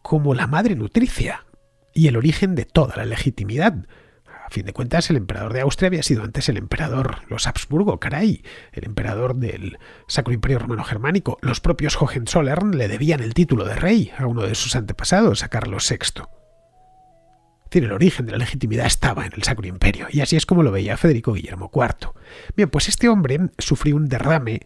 como la madre nutricia y el origen de toda la legitimidad. A fin de cuentas, el emperador de Austria había sido antes el emperador, los Habsburgo, caray, el emperador del Sacro Imperio Romano-Germánico. Los propios Hohenzollern le debían el título de rey a uno de sus antepasados, a Carlos VI. Es decir, el origen de la legitimidad estaba en el Sacro Imperio, y así es como lo veía Federico Guillermo IV. Bien, pues este hombre sufrió un derrame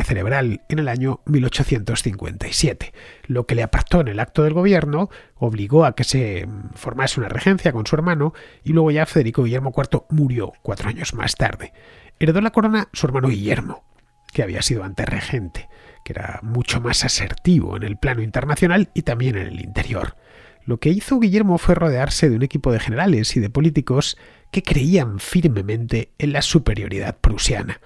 cerebral en el año 1857, lo que le apartó en el acto del gobierno, obligó a que se formase una regencia con su hermano, y luego ya Federico Guillermo IV murió 4 años más tarde. Heredó la corona su hermano Guillermo, que había sido antes regente, que era mucho más asertivo en el plano internacional y también en el interior. Lo que hizo Guillermo fue rodearse de un equipo de generales y de políticos que creían firmemente en la superioridad prusiana.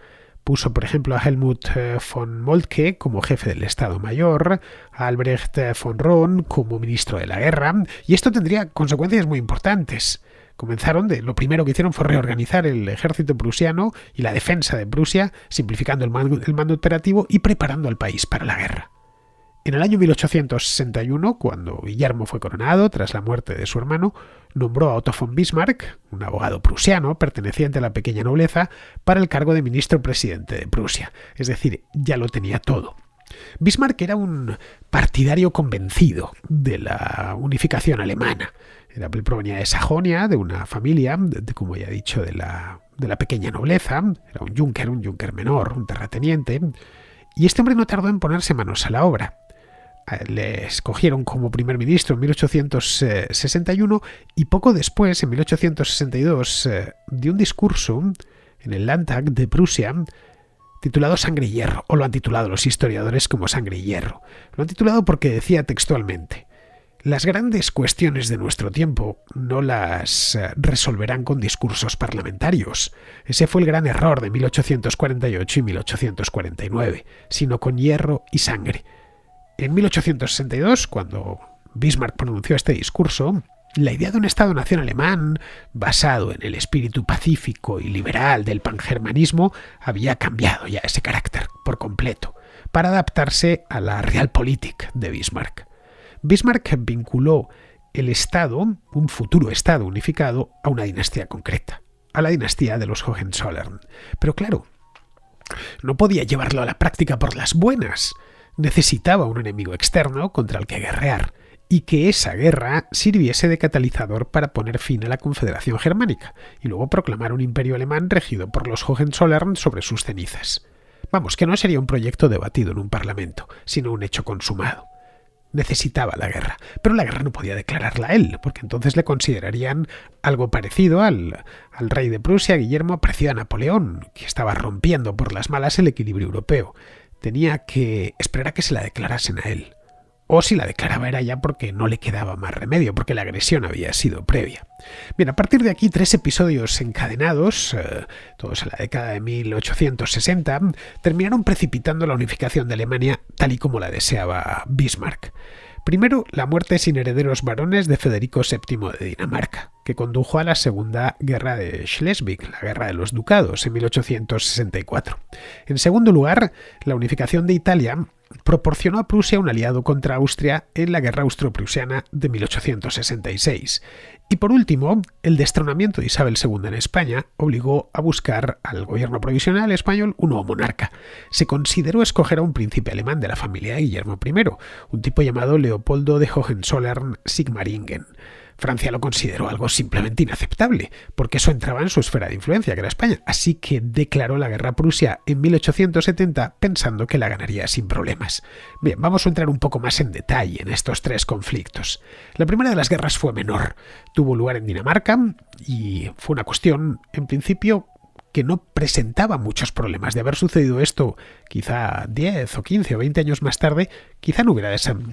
Puso, por ejemplo, a Helmut von Moltke como jefe del Estado Mayor, a Albrecht von Roon como ministro de la Guerra, y esto tendría consecuencias muy importantes. Lo primero que hicieron fue reorganizar el ejército prusiano y la defensa de Prusia, simplificando el mando operativo y preparando al país para la guerra. En el año 1861, cuando Guillermo fue coronado tras la muerte de su hermano, nombró a Otto von Bismarck, un abogado prusiano perteneciente a la pequeña nobleza, para el cargo de ministro presidente de Prusia. Es decir, ya lo tenía todo. Bismarck era un partidario convencido de la unificación alemana. Él provenía de Sajonia, de una familia, como ya he dicho, de la pequeña nobleza. Era un Junker menor, un terrateniente. Y este hombre no tardó en ponerse manos a la obra. Le escogieron como primer ministro en 1861 y poco después, en 1862, dio un discurso en el Landtag de Prusia titulado Sangre y Hierro, o lo han titulado los historiadores como Sangre y Hierro. Lo han titulado porque decía textualmente: las grandes cuestiones de nuestro tiempo no las resolverán con discursos parlamentarios. Ese fue el gran error de 1848 y 1849, sino con hierro y sangre. En 1862, cuando Bismarck pronunció este discurso, la idea de un Estado-nación alemán, basado en el espíritu pacífico y liberal del pangermanismo, había cambiado ya ese carácter por completo, para adaptarse a la Realpolitik de Bismarck. Bismarck vinculó el Estado, un futuro Estado unificado, a una dinastía concreta, a la dinastía de los Hohenzollern. Pero claro, no podía llevarlo a la práctica por las buenas. Necesitaba un enemigo externo contra el que guerrear, y que esa guerra sirviese de catalizador para poner fin a la Confederación Germánica, y luego proclamar un imperio alemán regido por los Hohenzollern sobre sus cenizas. Vamos, que no sería un proyecto debatido en un parlamento, sino un hecho consumado. Necesitaba la guerra, pero la guerra no podía declararla él, porque entonces le considerarían algo parecido al rey de Prusia, Guillermo, parecido a Napoleón, que estaba rompiendo por las malas el equilibrio europeo. Tenía que esperar a que se la declarasen a él. O si la declaraba era ya porque no le quedaba más remedio, porque la agresión había sido previa. Bien, a partir de aquí, 3 episodios encadenados, todos en la década de 1860, terminaron precipitando la unificación de Alemania tal y como la deseaba Bismarck. Primero, la muerte sin herederos varones de Federico VII de Dinamarca, que condujo a la Segunda Guerra de Schleswig, la Guerra de los Ducados, en 1864. En segundo lugar, la unificación de Italia proporcionó a Prusia un aliado contra Austria en la Guerra Austro-Prusiana de 1866. Y por último, el destronamiento de Isabel II en España obligó a buscar al gobierno provisional español un nuevo monarca. Se consideró escoger a un príncipe alemán de la familia de Guillermo I, un tipo llamado Leopoldo de Hohenzollern-Sigmaringen. Francia lo consideró algo simplemente inaceptable, porque eso entraba en su esfera de influencia, que era España, así que declaró la guerra a Prusia en 1870 pensando que la ganaría sin problemas. Bien, vamos a entrar un poco más en detalle en estos 3 conflictos. La primera de las guerras fue menor, tuvo lugar en Dinamarca y fue una cuestión, en principio, que no presentaba muchos problemas. De haber sucedido esto quizá 10 o 15 o 20 años más tarde, quizá no hubiera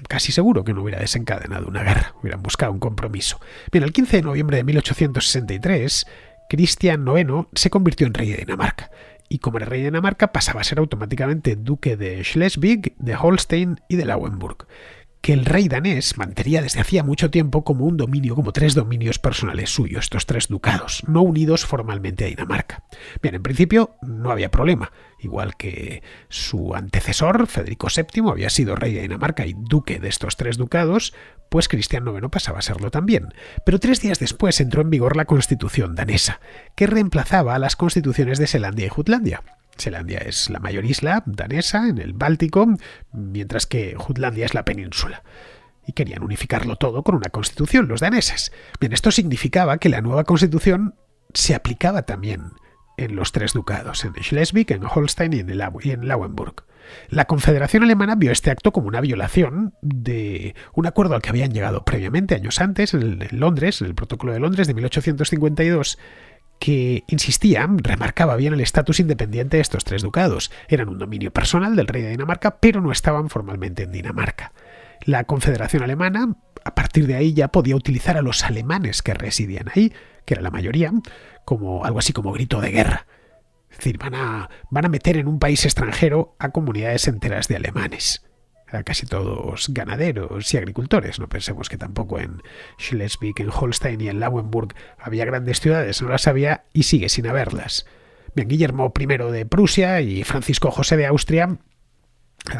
casi seguro que no hubiera desencadenado una guerra, hubieran buscado un compromiso. Bien, el 15 de noviembre de 1863, Cristian IX se convirtió en rey de Dinamarca, y como era rey de Dinamarca pasaba a ser automáticamente duque de Schleswig, de Holstein y de Lauenburg, que el rey danés mantenía desde hacía mucho tiempo como un dominio, como 3 dominios personales suyos, estos 3 ducados, no unidos formalmente a Dinamarca. Bien, en principio no había problema, igual que su antecesor, Federico VII, había sido rey de Dinamarca y duque de estos 3 ducados, pues Cristian IX pasaba a serlo también. Pero 3 días después entró en vigor la Constitución danesa, que reemplazaba a las constituciones de Selandia y Jutlandia. Selandia es la mayor isla danesa en el Báltico, mientras que Jutlandia es la península. Y querían unificarlo todo con una constitución, los daneses. Bien, esto significaba que la nueva constitución se aplicaba también en los 3 ducados, en Schleswig, en Holstein y en Lauenburg. La Confederación Alemana vio este acto como una violación de un acuerdo al que habían llegado previamente, años antes, en Londres, en el Protocolo de Londres de 1852, que insistía, remarcaba bien el estatus independiente de estos 3 ducados. Eran un dominio personal del rey de Dinamarca, pero no estaban formalmente en Dinamarca. La Confederación Alemana, a partir de ahí, ya podía utilizar a los alemanes que residían ahí, que era la mayoría, como algo así como grito de guerra. Es decir, van a meter en un país extranjero a comunidades enteras de alemanes. Eran casi todos ganaderos y agricultores. No pensemos que tampoco en Schleswig, en Holstein y en Lauenburg había grandes ciudades, no las había y sigue sin haberlas. Bien, Guillermo I de Prusia y Francisco José de Austria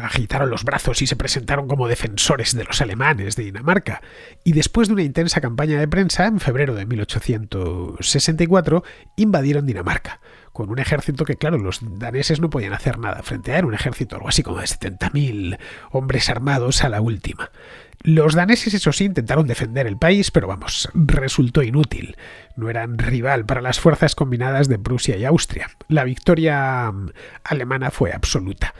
agitaron los brazos y se presentaron como defensores de los alemanes de Dinamarca, y después de una intensa campaña de prensa, en febrero de 1864, invadieron Dinamarca, con un ejército que, claro, los daneses no podían hacer nada frente a él, un ejército algo así como de 70.000 hombres armados a la última. Los daneses, eso sí, intentaron defender el país, pero vamos, resultó inútil. No eran rival para las fuerzas combinadas de Prusia y Austria. La victoria alemana fue absoluta.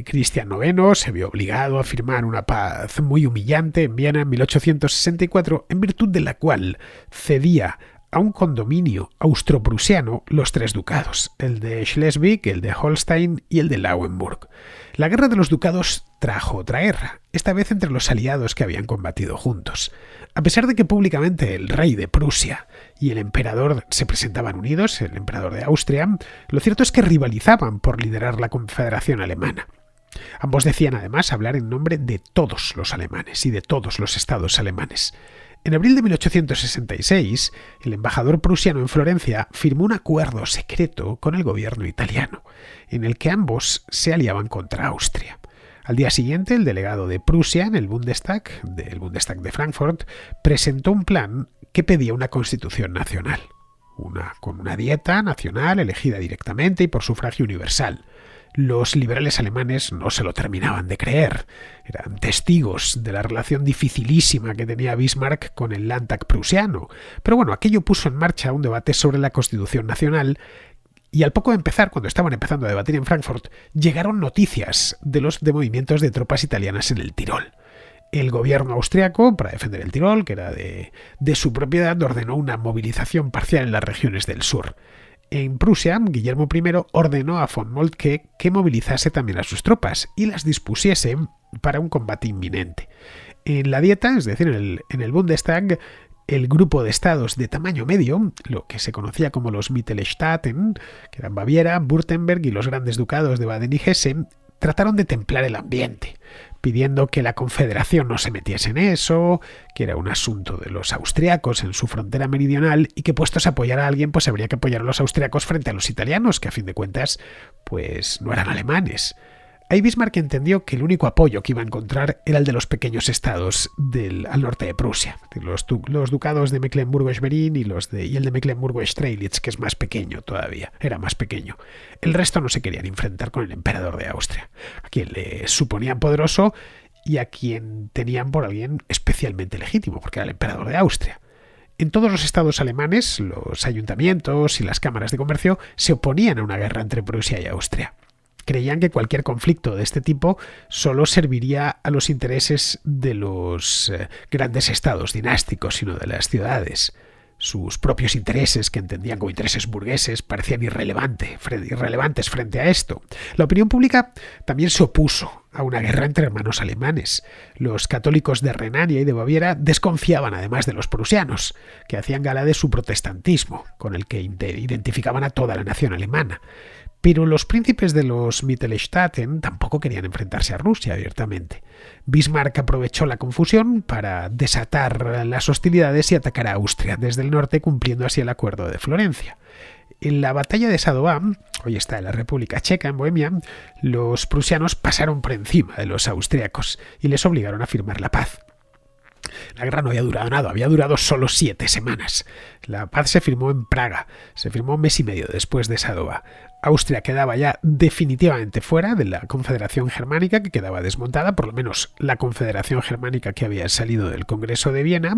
Cristian IX se vio obligado a firmar una paz muy humillante en Viena en 1864, en virtud de la cual cedía a un condominio austroprusiano los 3 ducados, el de Schleswig, el de Holstein y el de Lauenburg. La guerra de los ducados trajo otra guerra, esta vez entre los aliados que habían combatido juntos. A pesar de que públicamente el rey de Prusia y el emperador se presentaban unidos, el emperador de Austria, lo cierto es que rivalizaban por liderar la Confederación Alemana. Ambos decían además hablar en nombre de todos los alemanes y de todos los estados alemanes. En abril de 1866, el embajador prusiano en Florencia firmó un acuerdo secreto con el gobierno italiano, en el que ambos se aliaban contra Austria. Al día siguiente, el delegado de Prusia en el Bundestag, del Bundestag de Frankfurt, presentó un plan que pedía una constitución nacional, con una dieta nacional elegida directamente y por sufragio universal. Los liberales alemanes no se lo terminaban de creer. Eran testigos de la relación dificilísima que tenía Bismarck con el Landtag prusiano. Pero bueno, aquello puso en marcha un debate sobre la Constitución Nacional y al poco de empezar, cuando estaban empezando a debatir en Frankfurt, llegaron noticias de movimientos de tropas italianas en el Tirol. El gobierno austriaco, para defender el Tirol, que era de su propiedad, ordenó una movilización parcial en las regiones del sur. En Prusia, Guillermo I ordenó a von Moltke que movilizase también a sus tropas y las dispusiese para un combate inminente. En la dieta, es decir, en el Bundestag, el grupo de estados de tamaño medio, lo que se conocía como los Mittelstaaten, que eran Baviera, Württemberg y los grandes ducados de Baden y Hesse, trataron de templar el ambiente, pidiendo que la Confederación no se metiese en eso, que era un asunto de los austriacos en su frontera meridional y que puestos a apoyar a alguien, pues habría que apoyar a los austriacos frente a los italianos, que a fin de cuentas, pues no eran alemanes. Ahí Bismarck entendió que el único apoyo que iba a encontrar era el de los pequeños estados al norte de Prusia, los ducados de Mecklemburgo-Schwerin y el de Mecklemburgo-Strelitz, que es más pequeño todavía, era más pequeño. El resto no se querían enfrentar con el emperador de Austria, a quien le suponían poderoso y a quien tenían por alguien especialmente legítimo, porque era el emperador de Austria. En todos los estados alemanes, los ayuntamientos y las cámaras de comercio se oponían a una guerra entre Prusia y Austria. Creían que cualquier conflicto de este tipo solo serviría a los intereses de los grandes estados dinásticos y no de las ciudades. Sus propios intereses, que entendían como intereses burgueses, parecían irrelevantes frente a esto. La opinión pública también se opuso a una guerra entre hermanos alemanes. Los católicos de Renania y de Baviera desconfiaban además de los prusianos, que hacían gala de su protestantismo, con el que identificaban a toda la nación alemana. Pero los príncipes de los Mittelstaaten tampoco querían enfrentarse a Rusia abiertamente. Bismarck aprovechó la confusión para desatar las hostilidades y atacar a Austria desde el norte, cumpliendo así el acuerdo de Florencia. En la batalla de Sadová, hoy está en la República Checa, en Bohemia, los prusianos pasaron por encima de los austriacos y les obligaron a firmar la paz. La guerra no había durado nada, había durado solo 7 semanas. La paz se firmó en Praga, se firmó un mes y medio después de Sadová. Austria quedaba ya definitivamente fuera de la Confederación Germánica, que quedaba desmontada, por lo menos la Confederación Germánica que había salido del Congreso de Viena,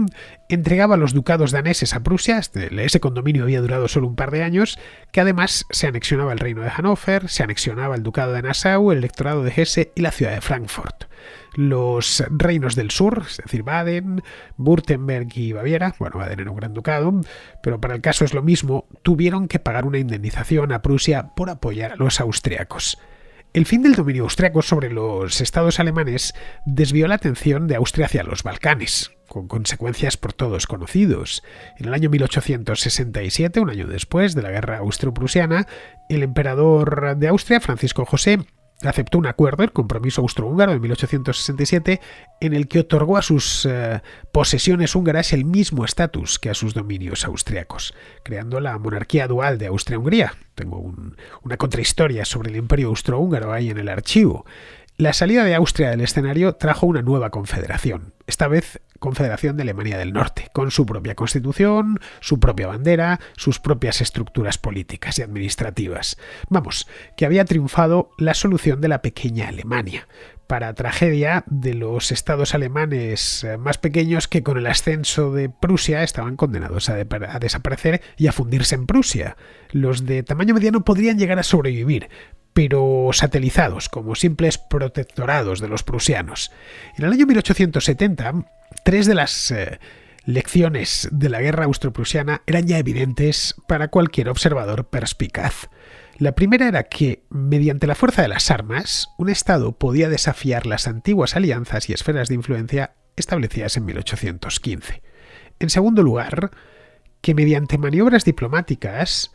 entregaba los ducados daneses a Prusia, ese condominio había durado solo un par de años, que además se anexionaba el reino de Hannover, se anexionaba el ducado de Nassau, el electorado de Hesse y la ciudad de Frankfurt. Los reinos del sur, es decir, Baden, Württemberg y Baviera, bueno, Baden era un gran ducado, pero para el caso es lo mismo, tuvieron que pagar una indemnización a Prusia por apoyar a los austriacos. El fin del dominio austriaco sobre los estados alemanes desvió la atención de Austria hacia los Balcanes, con consecuencias por todos conocidos. En el año 1867, un año después de la guerra austro-prusiana, el emperador de Austria, Francisco José, aceptó un acuerdo, el Compromiso Austrohúngaro de 1867, en el que otorgó a sus posesiones húngaras el mismo estatus que a sus dominios austriacos, creando la monarquía dual de Austria-Hungría. Tengo una contrahistoria sobre el Imperio Austrohúngaro ahí en el archivo. La salida de Austria del escenario trajo una nueva confederación, esta vez Confederación de Alemania del Norte, con su propia constitución, su propia bandera, sus propias estructuras políticas y administrativas. Vamos, que había triunfado la solución de la pequeña Alemania, para tragedia de los estados alemanes más pequeños que con el ascenso de Prusia estaban condenados a desaparecer y a fundirse en Prusia. Los de tamaño mediano podrían llegar a sobrevivir, pero satelizados como simples protectorados de los prusianos. En el año 1870, tres de las lecciones de la guerra austro-prusiana eran ya evidentes para cualquier observador perspicaz. La primera era que, mediante la fuerza de las armas, un Estado podía desafiar las antiguas alianzas y esferas de influencia establecidas en 1815. En segundo lugar, que mediante maniobras diplomáticas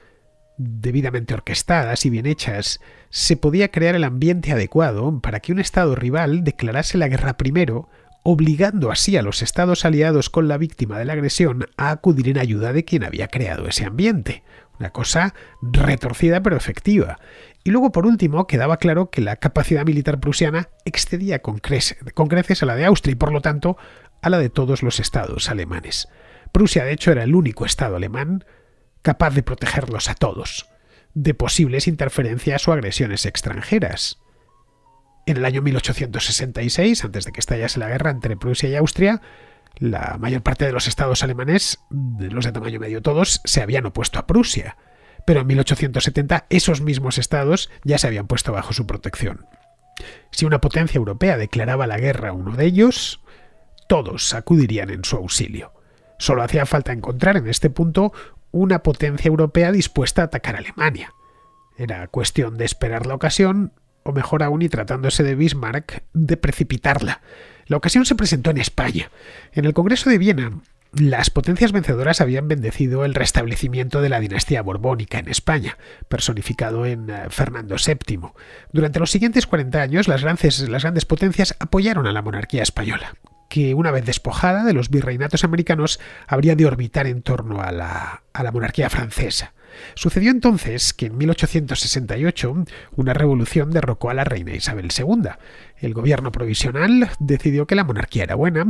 debidamente orquestadas y bien hechas, se podía crear el ambiente adecuado para que un Estado rival declarase la guerra primero, obligando así a los Estados aliados con la víctima de la agresión a acudir en ayuda de quien había creado ese ambiente. Una cosa retorcida pero efectiva. Y luego, por último, quedaba claro que la capacidad militar prusiana excedía con creces a la de Austria y, por lo tanto, a la de todos los estados alemanes. Prusia, de hecho, era el único estado alemán capaz de protegerlos a todos, de posibles interferencias o agresiones extranjeras. En el año 1866, antes de que estallase la guerra entre Prusia y Austria, la mayor parte de los estados alemanes, los de tamaño medio todos, se habían opuesto a Prusia. Pero en 1870 esos mismos estados ya se habían puesto bajo su protección. Si una potencia europea declaraba la guerra a uno de ellos, todos acudirían en su auxilio. Solo hacía falta encontrar en este punto una potencia europea dispuesta a atacar a Alemania. Era cuestión de esperar la ocasión, o mejor aún, y tratándose de Bismarck, de precipitarla. La ocasión se presentó en España. En el Congreso de Viena, las potencias vencedoras habían bendecido el restablecimiento de la dinastía borbónica en España, personificado en Fernando VII. Durante los siguientes 40 años, las grandes potencias apoyaron a la monarquía española, que una vez despojada de los virreinatos americanos habría de orbitar en torno a la monarquía francesa. Sucedió entonces que en 1868 una revolución derrocó a la reina Isabel II. El gobierno provisional decidió que la monarquía era buena,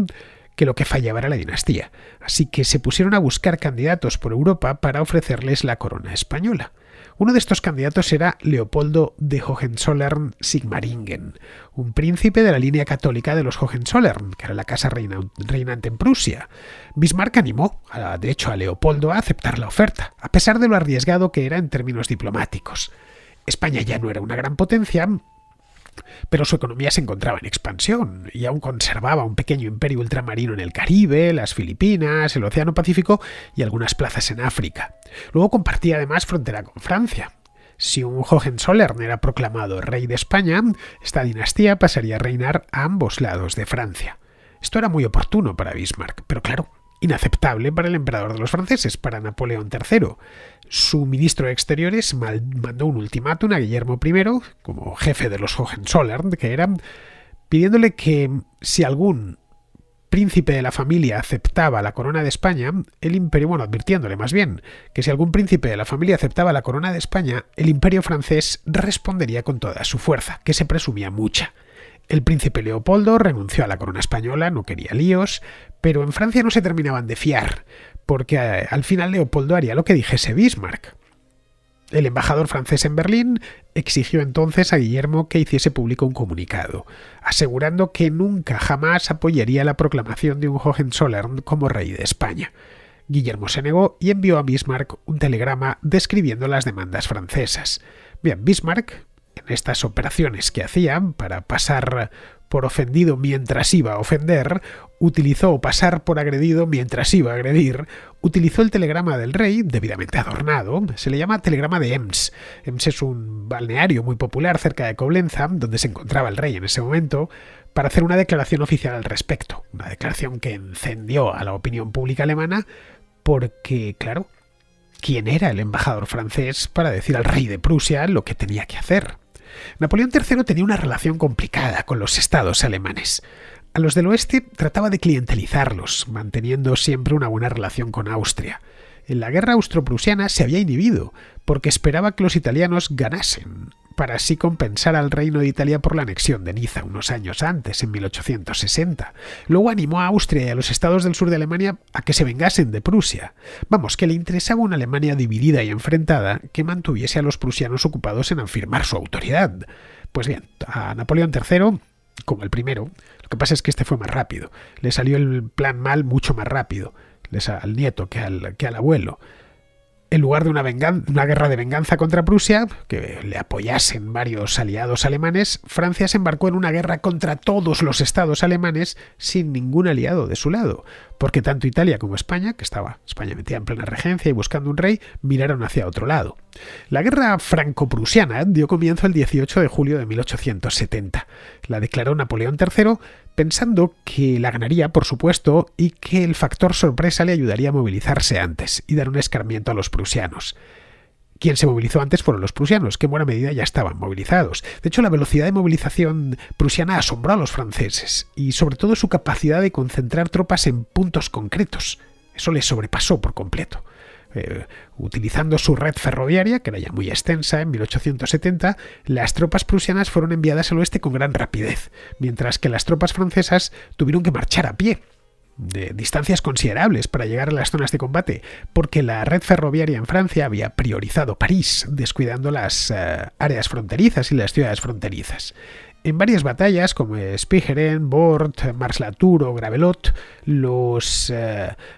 que lo que fallaba era la dinastía, así que se pusieron a buscar candidatos por Europa para ofrecerles la corona española. Uno de estos candidatos era Leopoldo de Hohenzollern-Sigmaringen, un príncipe de la línea católica de los Hohenzollern, que era la casa reinante en Prusia. Bismarck animó, de hecho, a Leopoldo a aceptar la oferta, a pesar de lo arriesgado que era en términos diplomáticos. España ya no era una gran potencia, pero su economía se encontraba en expansión y aún conservaba un pequeño imperio ultramarino en el Caribe, las Filipinas, el Océano Pacífico y algunas plazas en África. Luego compartía además frontera con Francia. Si un Hohenzollern era proclamado rey de España, esta dinastía pasaría a reinar a ambos lados de Francia. Esto era muy oportuno para Bismarck, pero claro, inaceptable para el emperador de los franceses, para Napoleón III. Su ministro de Exteriores mandó un ultimátum a Guillermo I, como jefe de los Hohenzollern, que era, pidiéndole que si algún príncipe de la familia aceptaba la corona de España, el imperio, advirtiéndole más bien, que si algún príncipe de la familia aceptaba la corona de España, el imperio francés respondería con toda su fuerza, que se presumía mucha. El príncipe Leopoldo renunció a la corona española, no quería líos, pero en Francia no se terminaban de fiar, porque al final Leopoldo haría lo que dijese Bismarck. El embajador francés en Berlín exigió entonces a Guillermo que hiciese público un comunicado, asegurando que nunca jamás apoyaría la proclamación de un Hohenzollern como rey de España. Guillermo se negó y envió a Bismarck un telegrama describiendo las demandas francesas. Bien, Bismarck, en estas operaciones que hacían para pasar por ofendido mientras iba a ofender, pasar por agredido mientras iba a agredir, utilizó el telegrama del rey, debidamente adornado. Se le llama telegrama de Ems. Ems es un balneario muy popular cerca de Coblenza, donde se encontraba el rey en ese momento, para hacer una declaración oficial al respecto. Una declaración que encendió a la opinión pública alemana porque, claro, ¿quién era el embajador francés para decir al rey de Prusia lo que tenía que hacer? Napoleón III tenía una relación complicada con los estados alemanes. A los del oeste trataba de clientelizarlos, manteniendo siempre una buena relación con Austria. En la guerra austro-prusiana se había inhibido, porque esperaba que los italianos ganasen, para así compensar al Reino de Italia por la anexión de Niza unos años antes, en 1860. Luego animó a Austria y a los estados del sur de Alemania a que se vengasen de Prusia. Vamos, que le interesaba una Alemania dividida y enfrentada que mantuviese a los prusianos ocupados en afirmar su autoridad. Pues bien, a Napoleón III, como el primero, lo que pasa es que este fue más rápido. Le salió el plan mal mucho más rápido, al nieto que al abuelo. En lugar de una guerra de venganza contra Prusia, que le apoyasen varios aliados alemanes, Francia se embarcó en una guerra contra todos los estados alemanes sin ningún aliado de su lado, porque tanto Italia como España, que estaba España metida en plena regencia y buscando un rey, miraron hacia otro lado. La guerra franco-prusiana dio comienzo el 18 de julio de 1870. La declaró Napoleón III pensando que la ganaría, por supuesto, y que el factor sorpresa le ayudaría a movilizarse antes y dar un escarmiento a los prusianos. Quien se movilizó antes fueron los prusianos, que en buena medida ya estaban movilizados. De hecho, la velocidad de movilización prusiana asombró a los franceses, y sobre todo su capacidad de concentrar tropas en puntos concretos. Eso les sobrepasó por completo. Utilizando su red ferroviaria, que era ya muy extensa en 1870, las tropas prusianas fueron enviadas al oeste con gran rapidez, mientras que las tropas francesas tuvieron que marchar a pie de distancias considerables para llegar a las zonas de combate, porque la red ferroviaria en Francia había priorizado París, descuidando las áreas fronterizas y las ciudades fronterizas. En varias batallas, como Spijeren, Bort, Mars-la-Tour o Gravelotte, los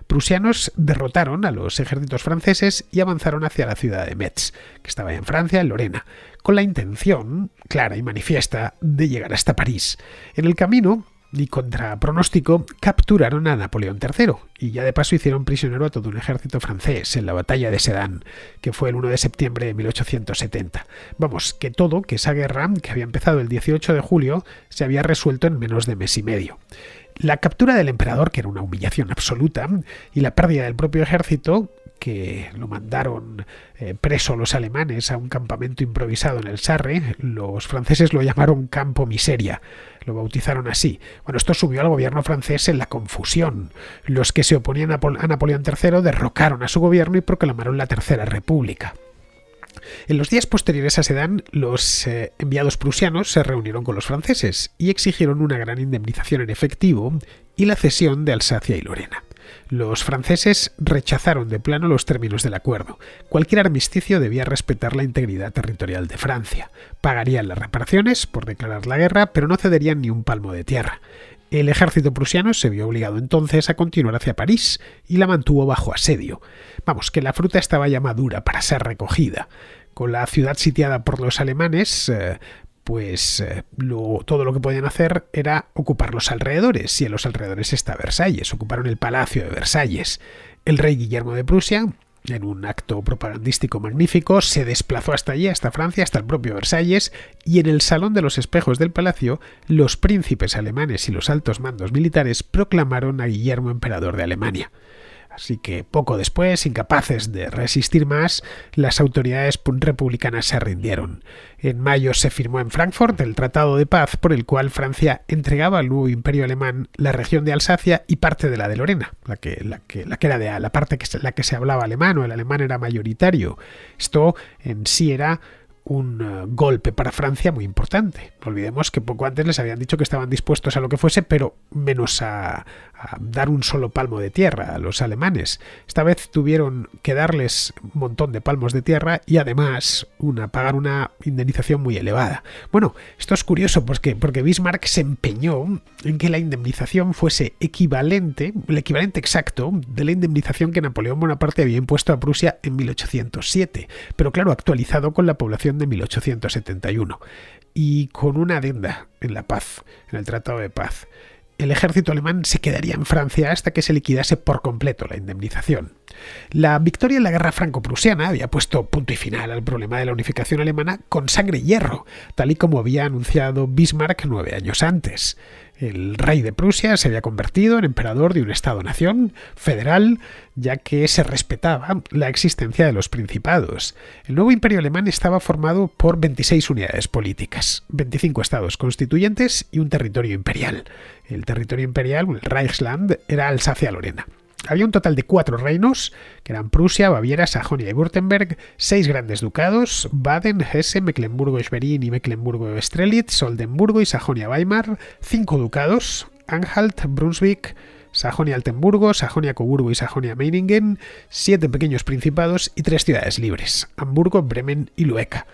prusianos derrotaron a los ejércitos franceses y avanzaron hacia la ciudad de Metz, que estaba en Francia, en Lorena, con la intención, clara y manifiesta, de llegar hasta París. En el camino, y contra pronóstico, capturaron a Napoleón III y ya de paso hicieron prisionero a todo un ejército francés en la batalla de Sedan, que fue el 1 de septiembre de 1870. Vamos, que esa guerra, que había empezado el 18 de julio, se había resuelto en menos de mes y medio. La captura del emperador, que era una humillación absoluta, y la pérdida del propio ejército, que lo mandaron preso los alemanes a un campamento improvisado en el Sarre. Los franceses lo llamaron Campo Miseria, lo bautizaron así. Bueno, esto subió al gobierno francés en la confusión. Los que se oponían a Napoleón III derrocaron a su gobierno y proclamaron la Tercera República. En los días posteriores a Sedan, los enviados prusianos se reunieron con los franceses y exigieron una gran indemnización en efectivo y la cesión de Alsacia y Lorena. Los franceses rechazaron de plano los términos del acuerdo. Cualquier armisticio debía respetar la integridad territorial de Francia. Pagarían las reparaciones por declarar la guerra, pero no cederían ni un palmo de tierra. El ejército prusiano se vio obligado entonces a continuar hacia París y la mantuvo bajo asedio. Vamos, que la fruta estaba ya madura para ser recogida. Con la ciudad sitiada por los alemanes, todo lo que podían hacer era ocupar los alrededores, y en los alrededores está Versalles. Ocuparon el Palacio de Versalles. El rey Guillermo de Prusia, en un acto propagandístico magnífico, se desplazó hasta allí, hasta Francia, hasta el propio Versalles, y en el Salón de los Espejos del Palacio, los príncipes alemanes y los altos mandos militares proclamaron a Guillermo emperador de Alemania. Así que poco después, incapaces de resistir más, las autoridades republicanas se rindieron. En mayo se firmó en Frankfurt el Tratado de Paz, por el cual Francia entregaba al nuevo imperio alemán la región de Alsacia y parte de la de Lorena, la parte la que se hablaba alemán, o el alemán era mayoritario. Esto en sí era un golpe para Francia muy importante. No olvidemos que poco antes les habían dicho que estaban dispuestos a lo que fuese, pero menos a dar un solo palmo de tierra a los alemanes. Esta vez tuvieron que darles un montón de palmos de tierra y además pagar una indemnización muy elevada. Bueno, esto es curioso porque Bismarck se empeñó en que la indemnización fuese el equivalente exacto de la indemnización que Napoleón Bonaparte había impuesto a Prusia en 1807, pero claro, actualizado con la población de 1871 y con una adenda en la paz, en el Tratado de Paz. El ejército alemán se quedaría en Francia hasta que se liquidase por completo la indemnización. La victoria en la guerra franco-prusiana había puesto punto y final al problema de la unificación alemana con sangre y hierro, tal y como había anunciado Bismarck 9 años antes. El rey de Prusia se había convertido en emperador de un Estado-nación federal, ya que se respetaba la existencia de los principados. El nuevo imperio alemán estaba formado por 26 unidades políticas, 25 estados constituyentes y un territorio imperial. El territorio imperial, el Reichsland, era Alsacia-Lorena. Había un total de 4 reinos, que eran Prusia, Baviera, Sajonia y Württemberg, 6 grandes ducados, Baden, Hesse, Mecklemburgo-Schwerin y Mecklemburgo-Strelitz, Oldenburgo y Sajonia-Weimar, 5 ducados, Anhalt, Brunswick, Sajonia-Altenburgo, Sajonia-Coburgo y Sajonia-Meiningen, 7 pequeños principados y 3 ciudades libres, Hamburgo, Bremen y Lueca.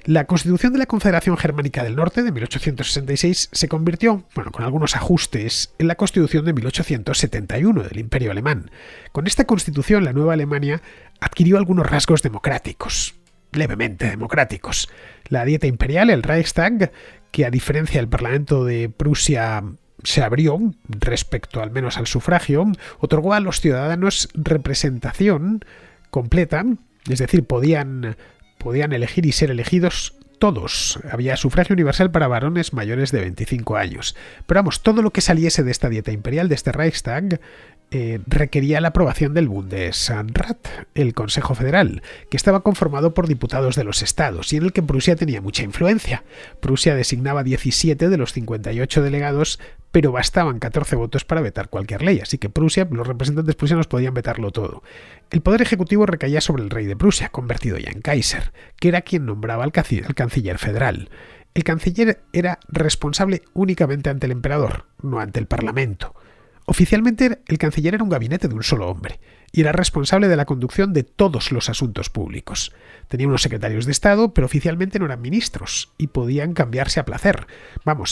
La Constitución de la Confederación Germánica del Norte de 1866 se convirtió, con algunos ajustes, en la Constitución de 1871 del Imperio Alemán. Con esta Constitución, la Nueva Alemania adquirió algunos rasgos democráticos, levemente democráticos. La Dieta Imperial, el Reichstag, que a diferencia del Parlamento de Prusia se abrió respecto al menos al sufragio, otorgó a los ciudadanos representación completa, es decir, podían elegir y ser elegidos todos. Había sufragio universal para varones mayores de 25 años. Pero todo lo que saliese de esta dieta imperial, de este Reichstag, requería la aprobación del Bundesrat, el Consejo Federal, que estaba conformado por diputados de los estados y en el que Prusia tenía mucha influencia. Prusia designaba 17 de los 58 delegados, pero bastaban 14 votos para vetar cualquier ley, así que los representantes prusianos podían vetarlo todo. El poder ejecutivo recaía sobre el rey de Prusia, convertido ya en Kaiser, que era quien nombraba al canciller federal. El canciller era responsable únicamente ante el emperador, no ante el parlamento. Oficialmente, el canciller era un gabinete de un solo hombre y era responsable de la conducción de todos los asuntos públicos. Tenía unos secretarios de Estado, pero oficialmente no eran ministros y podían cambiarse a placer.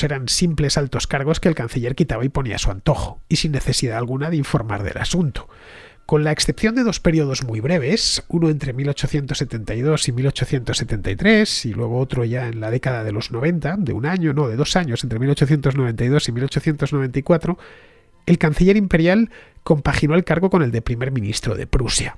Eran simples altos cargos que el canciller quitaba y ponía a su antojo, y sin necesidad alguna de informar del asunto. Con la excepción de 2 periodos muy breves, uno entre 1872 y 1873 y luego otro ya en la década de los 90, de 2 años, entre 1892 y 1894, el canciller imperial compaginó el cargo con el de primer ministro de Prusia.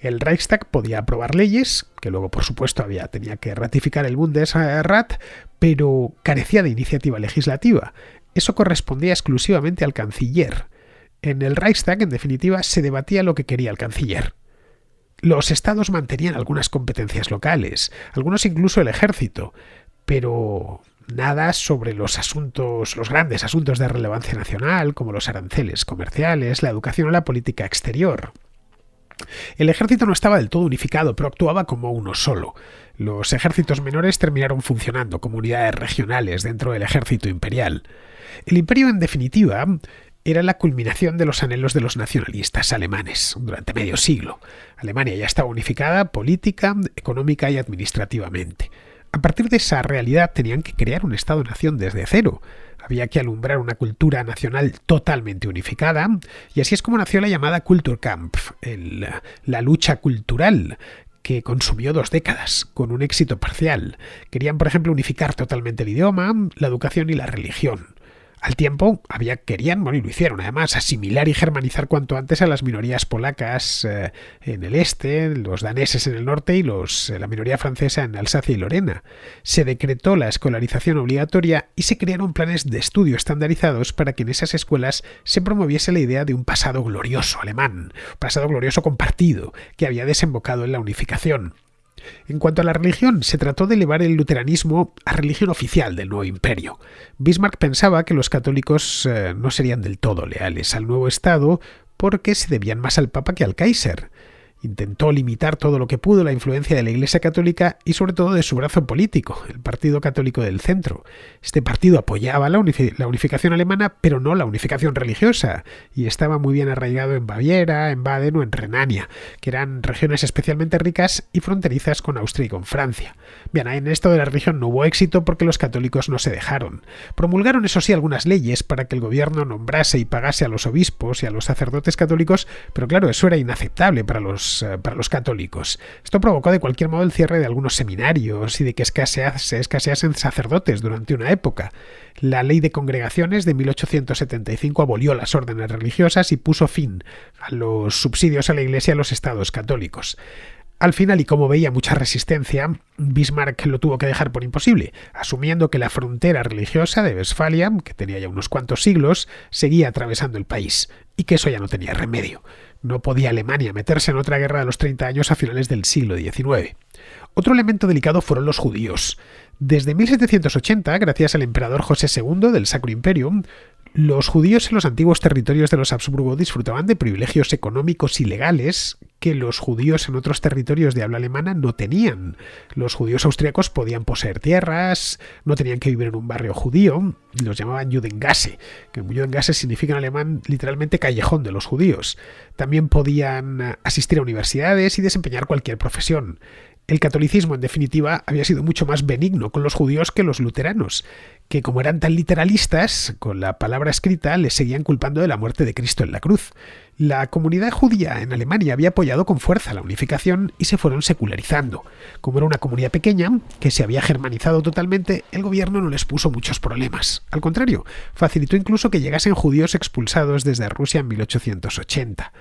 El Reichstag podía aprobar leyes, que luego por supuesto tenía que ratificar el Bundesrat, pero carecía de iniciativa legislativa. Eso correspondía exclusivamente al canciller. En el Reichstag, en definitiva, se debatía lo que quería el canciller. Los estados mantenían algunas competencias locales, algunos incluso el ejército, pero nada sobre los grandes asuntos de relevancia nacional, como los aranceles comerciales, la educación o la política exterior. El ejército no estaba del todo unificado, pero actuaba como uno solo. Los ejércitos menores terminaron funcionando como unidades regionales dentro del ejército imperial. El imperio, en definitiva, era la culminación de los anhelos de los nacionalistas alemanes durante medio siglo. Alemania ya estaba unificada política, económica y administrativamente. A partir de esa realidad tenían que crear un Estado-nación desde cero. Había que alumbrar una cultura nacional totalmente unificada, y así es como nació la llamada Kulturkampf, la lucha cultural, que consumió 2 décadas, con un éxito parcial. Querían, por ejemplo, unificar totalmente el idioma, la educación y la religión. Al tiempo, querían, y lo hicieron además, asimilar y germanizar cuanto antes a las minorías polacas en el este, los daneses en el norte y la minoría francesa en Alsacia y Lorena. Se decretó la escolarización obligatoria y se crearon planes de estudio estandarizados para que en esas escuelas se promoviese la idea de un pasado glorioso alemán, un pasado glorioso compartido, que había desembocado en la unificación. En cuanto a la religión, se trató de elevar el luteranismo a religión oficial del nuevo imperio. Bismarck pensaba que los católicos no serían del todo leales al nuevo Estado porque se debían más al Papa que al Kaiser. Intentó limitar todo lo que pudo la influencia de la Iglesia Católica y sobre todo de su brazo político, el Partido Católico del Centro. Este partido apoyaba la unificación alemana, pero no la unificación religiosa, y estaba muy bien arraigado en Baviera, en Baden o en Renania, que eran regiones especialmente ricas y fronterizas con Austria y con Francia. Bien, en esto de la religión no hubo éxito porque los católicos no se dejaron. Promulgaron, eso sí, algunas leyes para que el gobierno nombrase y pagase a los obispos y a los sacerdotes católicos, pero claro, eso era inaceptable para los católicos. Esto provocó de cualquier modo el cierre de algunos seminarios y de que se escaseasen sacerdotes durante una época. La Ley de Congregaciones de 1875 abolió las órdenes religiosas y puso fin a los subsidios a la Iglesia y a los estados católicos. Al final, y como veía mucha resistencia, Bismarck lo tuvo que dejar por imposible, asumiendo que la frontera religiosa de Westfalia, que tenía ya unos cuantos siglos, seguía atravesando el país, y que eso ya no tenía remedio. No podía Alemania meterse en otra guerra de los 30 años a finales del siglo XIX. Otro elemento delicado fueron los judíos. Desde 1780, gracias al emperador José II del Sacro Imperio, Los judíos en los antiguos territorios de los Habsburgo disfrutaban de privilegios económicos y legales que los judíos en otros territorios de habla alemana no tenían. Los judíos austríacos podían poseer tierras, no tenían que vivir en un barrio judío, los llamaban Judengasse, que Judengasse significa en alemán literalmente callejón de los judíos. También podían asistir a universidades y desempeñar cualquier profesión. El catolicismo, en definitiva, había sido mucho más benigno con los judíos que los luteranos, que como eran tan literalistas, con la palabra escrita les seguían culpando de la muerte de Cristo en la cruz. La comunidad judía en Alemania había apoyado con fuerza la unificación y se fueron secularizando. Como era una comunidad pequeña, que se había germanizado totalmente, el gobierno no les puso muchos problemas. Al contrario, facilitó incluso que llegasen judíos expulsados desde Rusia en 1880.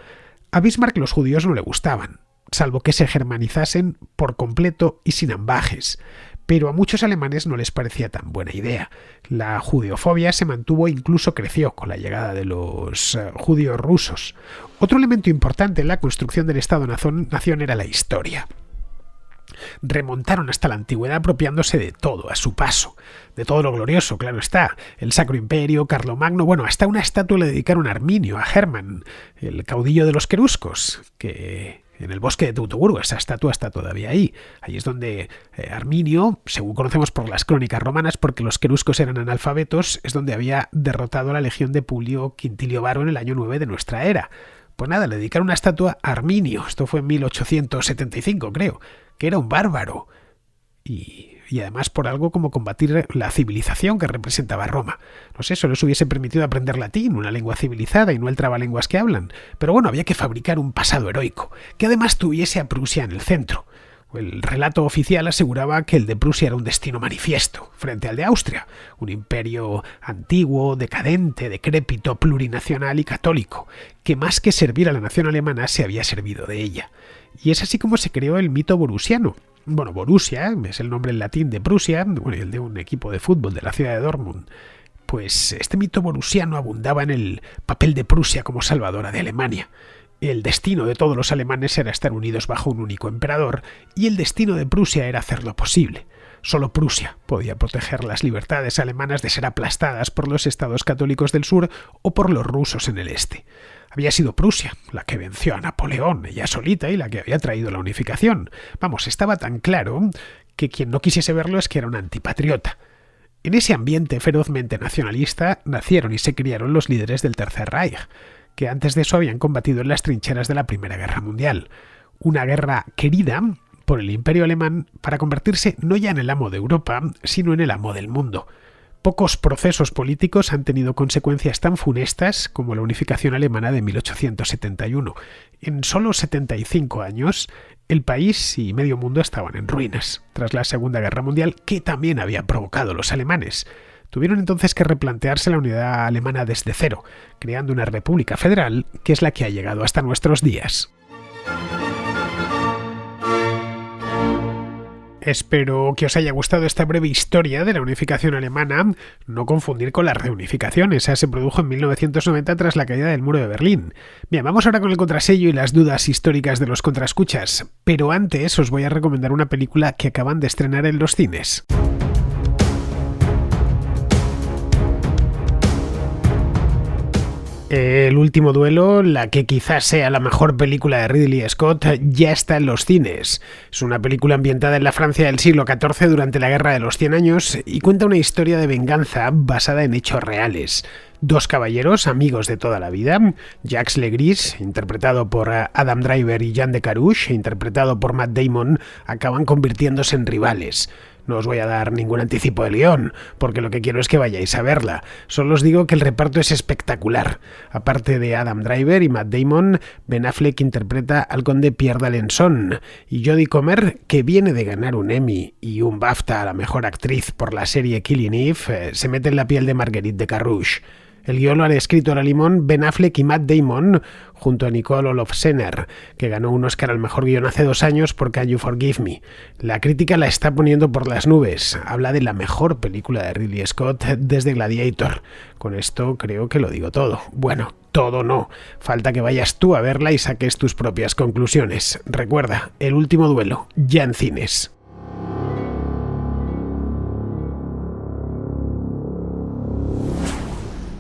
A Bismarck los judíos no le gustaban, salvo que se germanizasen por completo y sin ambajes. Pero a muchos alemanes no les parecía tan buena idea. La judeofobia se mantuvo e incluso creció con la llegada de los judíos rusos. Otro elemento importante en la construcción del Estado-nación era la historia. Remontaron hasta la antigüedad apropiándose de todo a su paso, de todo lo glorioso, claro está, el Sacro Imperio, Carlomagno, bueno, hasta una estatua le dedicaron a Arminio, a Hermann, el caudillo de los queruscos, que en el bosque de Teutoburgo, esa estatua está todavía ahí. Ahí es donde Arminio, según conocemos por las crónicas romanas, porque los queruscos eran analfabetos, es donde había derrotado a la legión de Publio Quintilio Varo en el año 9 de nuestra era. Pues nada, le dedicaron una estatua a Arminio, esto fue en 1875 creo, que era un bárbaro. Y además por algo como combatir la civilización que representaba Roma. No sé, eso les hubiese permitido aprender latín, una lengua civilizada y no el trabalenguas que hablan. Pero bueno, había que fabricar un pasado heroico, que además tuviese a Prusia en el centro. El relato oficial aseguraba que el de Prusia era un destino manifiesto, frente al de Austria, un imperio antiguo, decadente, decrépito, plurinacional y católico, que más que servir a la nación alemana se había servido de ella. Y es así como se creó el mito borusiano. Bueno, Borussia es el nombre en latín de Prusia, bueno, el de un equipo de fútbol de la ciudad de Dortmund. Pues este mito borusiano abundaba en el papel de Prusia como salvadora de Alemania. El destino de todos los alemanes era estar unidos bajo un único emperador, y el destino de Prusia era hacerlo posible. Solo Prusia podía proteger las libertades alemanas de ser aplastadas por los estados católicos del sur o por los rusos en el este. Había sido Prusia la que venció a Napoleón, ella solita, y la que había traído la unificación. Vamos, estaba tan claro que quien no quisiese verlo es que era un antipatriota. En ese ambiente ferozmente nacionalista nacieron y se criaron los líderes del Tercer Reich, que antes de eso habían combatido en las trincheras de la Primera Guerra Mundial. Una guerra querida por el Imperio Alemán para convertirse no ya en el amo de Europa, sino en el amo del mundo. Pocos procesos políticos han tenido consecuencias tan funestas como la unificación alemana de 1871. En solo 75 años, el país y medio mundo estaban en ruinas, tras la Segunda Guerra Mundial, que también habían provocado los alemanes. Tuvieron entonces que replantearse la unidad alemana desde cero, creando una república federal que es la que ha llegado hasta nuestros días. Espero que os haya gustado esta breve historia de la unificación alemana, no confundir con la reunificación, esa se produjo en 1990 tras la caída del muro de Berlín. Bien, vamos ahora con el contrasello y las dudas históricas de los contraescuchas, pero antes os voy a recomendar una película que acaban de estrenar en los cines. El último duelo, la que quizás sea la mejor película de Ridley Scott, ya está en los cines. Es una película ambientada en la Francia del siglo XIV durante la Guerra de los 100 años y cuenta una historia de venganza basada en hechos reales. Dos caballeros, amigos de toda la vida, Jacques Legris, interpretado por Adam Driver, y Jean de Carouge, interpretado por Matt Damon, acaban convirtiéndose en rivales. No os voy a dar ningún anticipo del guión, porque lo que quiero es que vayáis a verla. Solo os digo que el reparto es espectacular. Aparte de Adam Driver y Matt Damon, Ben Affleck interpreta al conde Pierre d'Alençon, y Jodie Comer, que viene de ganar un Emmy y un BAFTA a la mejor actriz por la serie Killing Eve, se mete en la piel de Marguerite de Carouge. El guión lo han escrito a limón Ben Affleck y Matt Damon, junto a Nicole Olofsner, que ganó un Oscar al mejor guión hace 2 años por Can You Forgive Me. La crítica la está poniendo por las nubes. Habla de la mejor película de Ridley Scott desde Gladiator. Con esto creo que lo digo todo. Bueno, todo no. Falta que vayas tú a verla y saques tus propias conclusiones. Recuerda, El último duelo, ya en cines.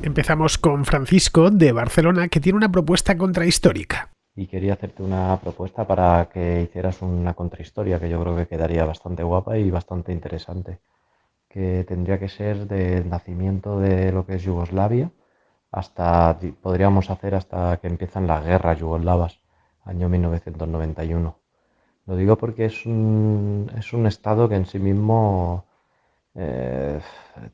Empezamos con Francisco de Barcelona, que tiene una propuesta contrahistórica. Y quería hacerte una propuesta para que hicieras una contrahistoria que yo creo que quedaría bastante guapa y bastante interesante, que tendría que ser del nacimiento de lo que es Yugoslavia hasta, podríamos hacer hasta que empiezan las guerras yugoslavas, año 1991. Lo digo porque es un estado que en sí mismo eh,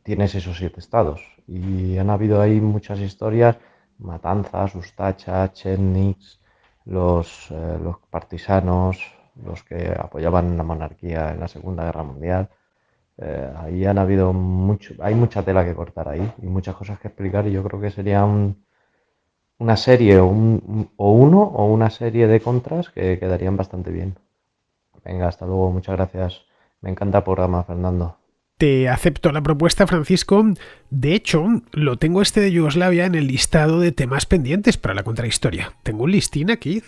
tienes esos 7 estados. Y han habido ahí muchas historias, matanzas, Ustacha, Chetniks, los partisanos, los que apoyaban la monarquía en la Segunda Guerra Mundial. Ahí han habido hay mucha tela que cortar ahí y muchas cosas que explicar y yo creo que sería una serie o uno o una serie de contras que quedarían bastante bien. Venga, hasta luego, muchas gracias. Me encanta el programa, Fernando. Te acepto la propuesta, Francisco. De hecho, lo tengo este de Yugoslavia en el listado de temas pendientes para la contrahistoria. Tengo un listín aquí,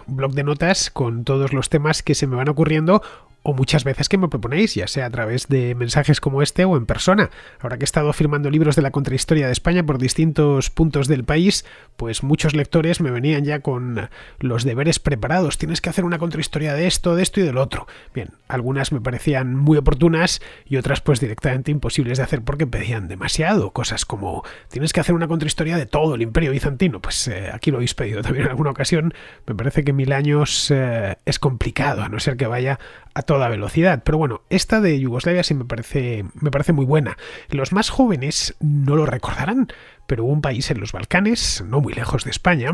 un blog de notas con todos los temas que se me van ocurriendo o muchas veces que me proponéis, ya sea a través de mensajes como este o en persona. Ahora que he estado firmando libros de la contrahistoria de España por distintos puntos del país, pues muchos lectores me venían ya con los deberes preparados. Tienes que hacer una contrahistoria de esto y del otro. Bien, algunas me parecían muy oportunas y otras pues directamente imposibles de hacer porque pedían demasiado. Cosas como, tienes que hacer una contrahistoria de todo el Imperio Bizantino. Pues aquí lo habéis pedido también en alguna ocasión. Me parece que 1000 años es complicado, a no ser que vaya a toda velocidad. Pero bueno, esta de Yugoslavia sí me parece muy buena. Los más jóvenes no lo recordarán, pero hubo un país en los Balcanes, no muy lejos de España,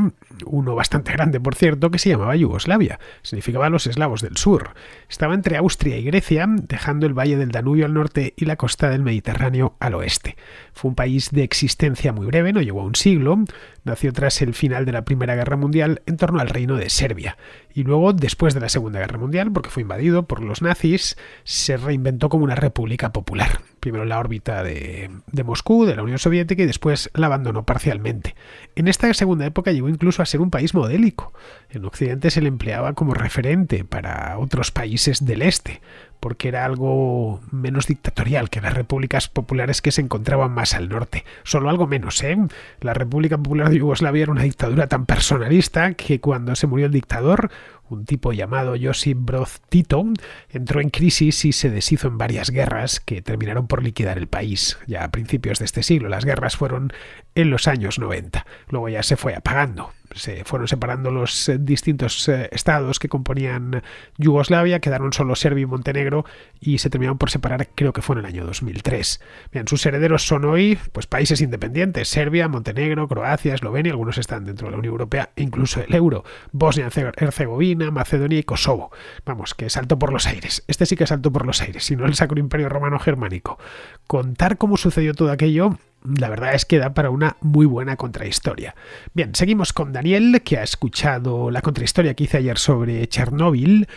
uno bastante grande por cierto, que se llamaba Yugoslavia. Significaba los eslavos del sur. Estaba entre Austria y Grecia, dejando el valle del Danubio al norte y la costa del Mediterráneo al oeste. Fue un país de existencia muy breve, no llegó a un siglo. Nació tras el final de la Primera Guerra Mundial en torno al reino de Serbia. Y luego, después de la Segunda Guerra Mundial, porque fue invadido por los nazis, se reinventó como una república popular. Primero en la órbita de Moscú, de la Unión Soviética, y después la abandonó parcialmente. En esta segunda época llegó incluso a ser un país modélico. En Occidente se le empleaba como referente para otros países del este, porque era algo menos dictatorial que las repúblicas populares que se encontraban más al norte. Solo algo menos, ¿eh? La República Popular de Yugoslavia era una dictadura tan personalista que cuando se murió el dictador, un tipo llamado Josip Broz Tito, entró en crisis y se deshizo en varias guerras que terminaron por liquidar el país. Ya a principios de este siglo, las guerras fueron en los años 90. Luego ya se fue apagando. Se fueron separando los distintos estados que componían Yugoslavia, quedaron solo Serbia y Montenegro y se terminaron por separar, creo que fue en el año 2003. Bien, sus herederos son hoy pues países independientes: Serbia, Montenegro, Croacia, Eslovenia, algunos están dentro de la Unión Europea, incluso el euro, Bosnia-Herzegovina, Macedonia y Kosovo. Vamos, que saltó por los aires. Este sí que saltó por los aires, si no el Sacro Imperio Romano Germánico. Contar cómo sucedió todo aquello, la verdad es que da para una muy buena contrahistoria. Bien, seguimos con Daniel, que ha escuchado la contrahistoria que hice ayer sobre Chernóbil.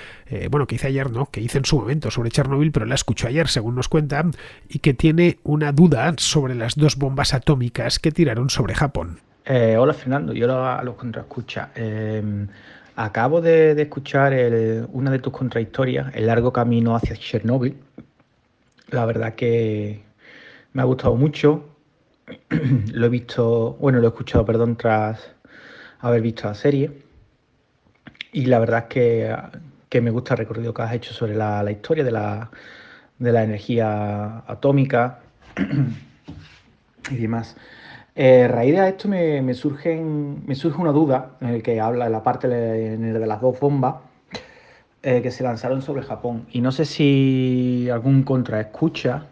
Bueno, que hice ayer no, que hice en su momento sobre Chernóbil, pero la escuchó ayer, según nos cuenta, y que tiene una duda sobre las 2 bombas atómicas que tiraron sobre Japón. Hola Fernando, yo a los contraescuchas. Acabo de escuchar una de tus contrahistorias, El largo camino hacia Chernóbil. La verdad que me ha gustado mucho. Lo he visto, bueno, lo he escuchado, perdón, tras haber visto la serie. Y la verdad es que me gusta el recorrido que has hecho sobre la historia de la energía atómica y demás. A raíz de esto me surge una duda en el que habla en la parte de las 2 bombas que se lanzaron sobre Japón. Y no sé si algún contraescucha,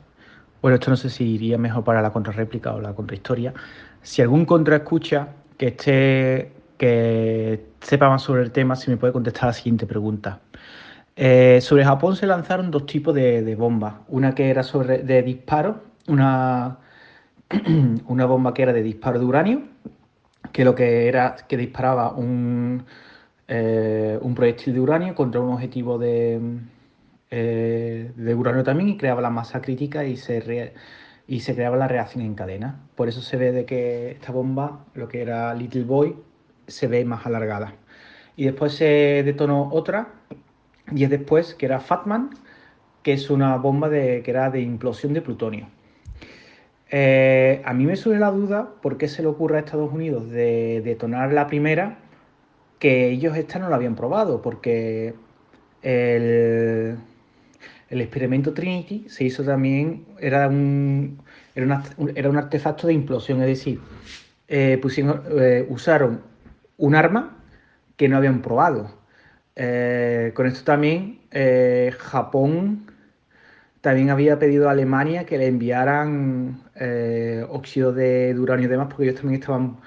bueno, esto no sé si iría mejor para la contrarréplica o la contrahistoria, si algún contraescucha que sepa más sobre el tema, si me puede contestar la siguiente pregunta. Sobre Japón se lanzaron 2 tipos de bombas. Una que era de disparo, una bomba que era de disparo de uranio, que lo que era que disparaba un proyectil de uranio contra un objetivo de uranio también, y creaba la masa crítica y se creaba la reacción en cadena. Por eso se ve de que esta bomba, lo que era Little Boy, se ve más alargada. Y después se detonó otra, 10 después, que era Fatman, que es una bomba que era de implosión de plutonio. A mí me surge la duda por qué se le ocurre a Estados Unidos de detonar la primera, que ellos esta no la habían probado, porque el, el experimento Trinity se hizo también, era un artefacto de implosión, es decir, usaron un arma que no habían probado. Con esto también Japón también había pedido a Alemania que le enviaran óxido de uranio y demás, porque ellos también estaban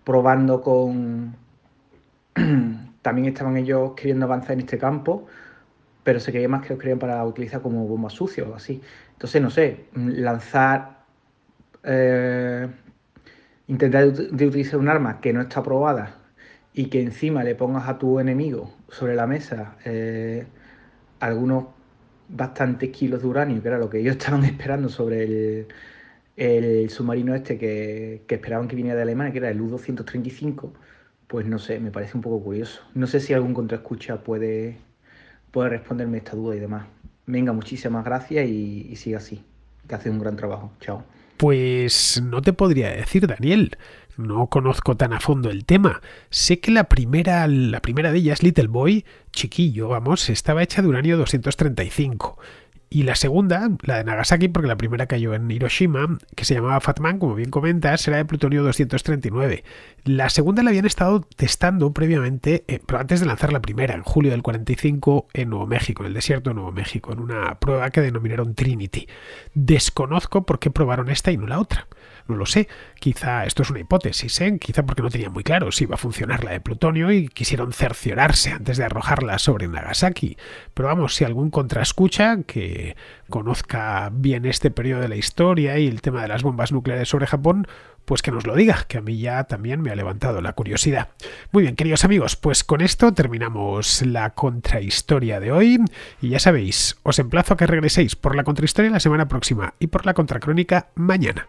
probando con... también estaban ellos queriendo avanzar en este campo, pero se creía más que los querían para utilizar como bombas sucias o así. Entonces, no sé, lanzar... intentar de utilizar un arma que no está probada y que encima le pongas a tu enemigo sobre la mesa algunos bastantes kilos de uranio, que era lo que ellos estaban esperando sobre el submarino este que esperaban que viniera de Alemania, que era el U-235, pues no sé, me parece un poco curioso. No sé si algún contraescucha puede responderme esta duda y demás. Venga, muchísimas gracias y siga así, que hace un gran trabajo. Chao. Pues no te podría decir, Daniel. No conozco tan a fondo el tema. Sé que la primera de ellas, Little Boy, chiquillo, vamos, estaba hecha de uranio 235. Y la segunda, la de Nagasaki, porque la primera cayó en Hiroshima, que se llamaba Fat Man, como bien comentas, era de plutonio 239. La segunda la habían estado testando previamente, pero antes de lanzar la primera, en julio del 45, en Nuevo México, en el desierto de Nuevo México, en una prueba que denominaron Trinity. Desconozco por qué probaron esta y no la otra. No lo sé, quizá esto es una hipótesis, quizá porque no tenían muy claro si iba a funcionar la de plutonio y quisieron cerciorarse antes de arrojarla sobre Nagasaki. Pero vamos, si algún contraescucha que conozca bien este periodo de la historia y el tema de las bombas nucleares sobre Japón, pues que nos lo diga, que a mí ya también me ha levantado la curiosidad. Muy bien, queridos amigos, pues con esto terminamos la contrahistoria de hoy y ya sabéis, os emplazo a que regreséis por la contrahistoria la semana próxima y por la contracrónica mañana.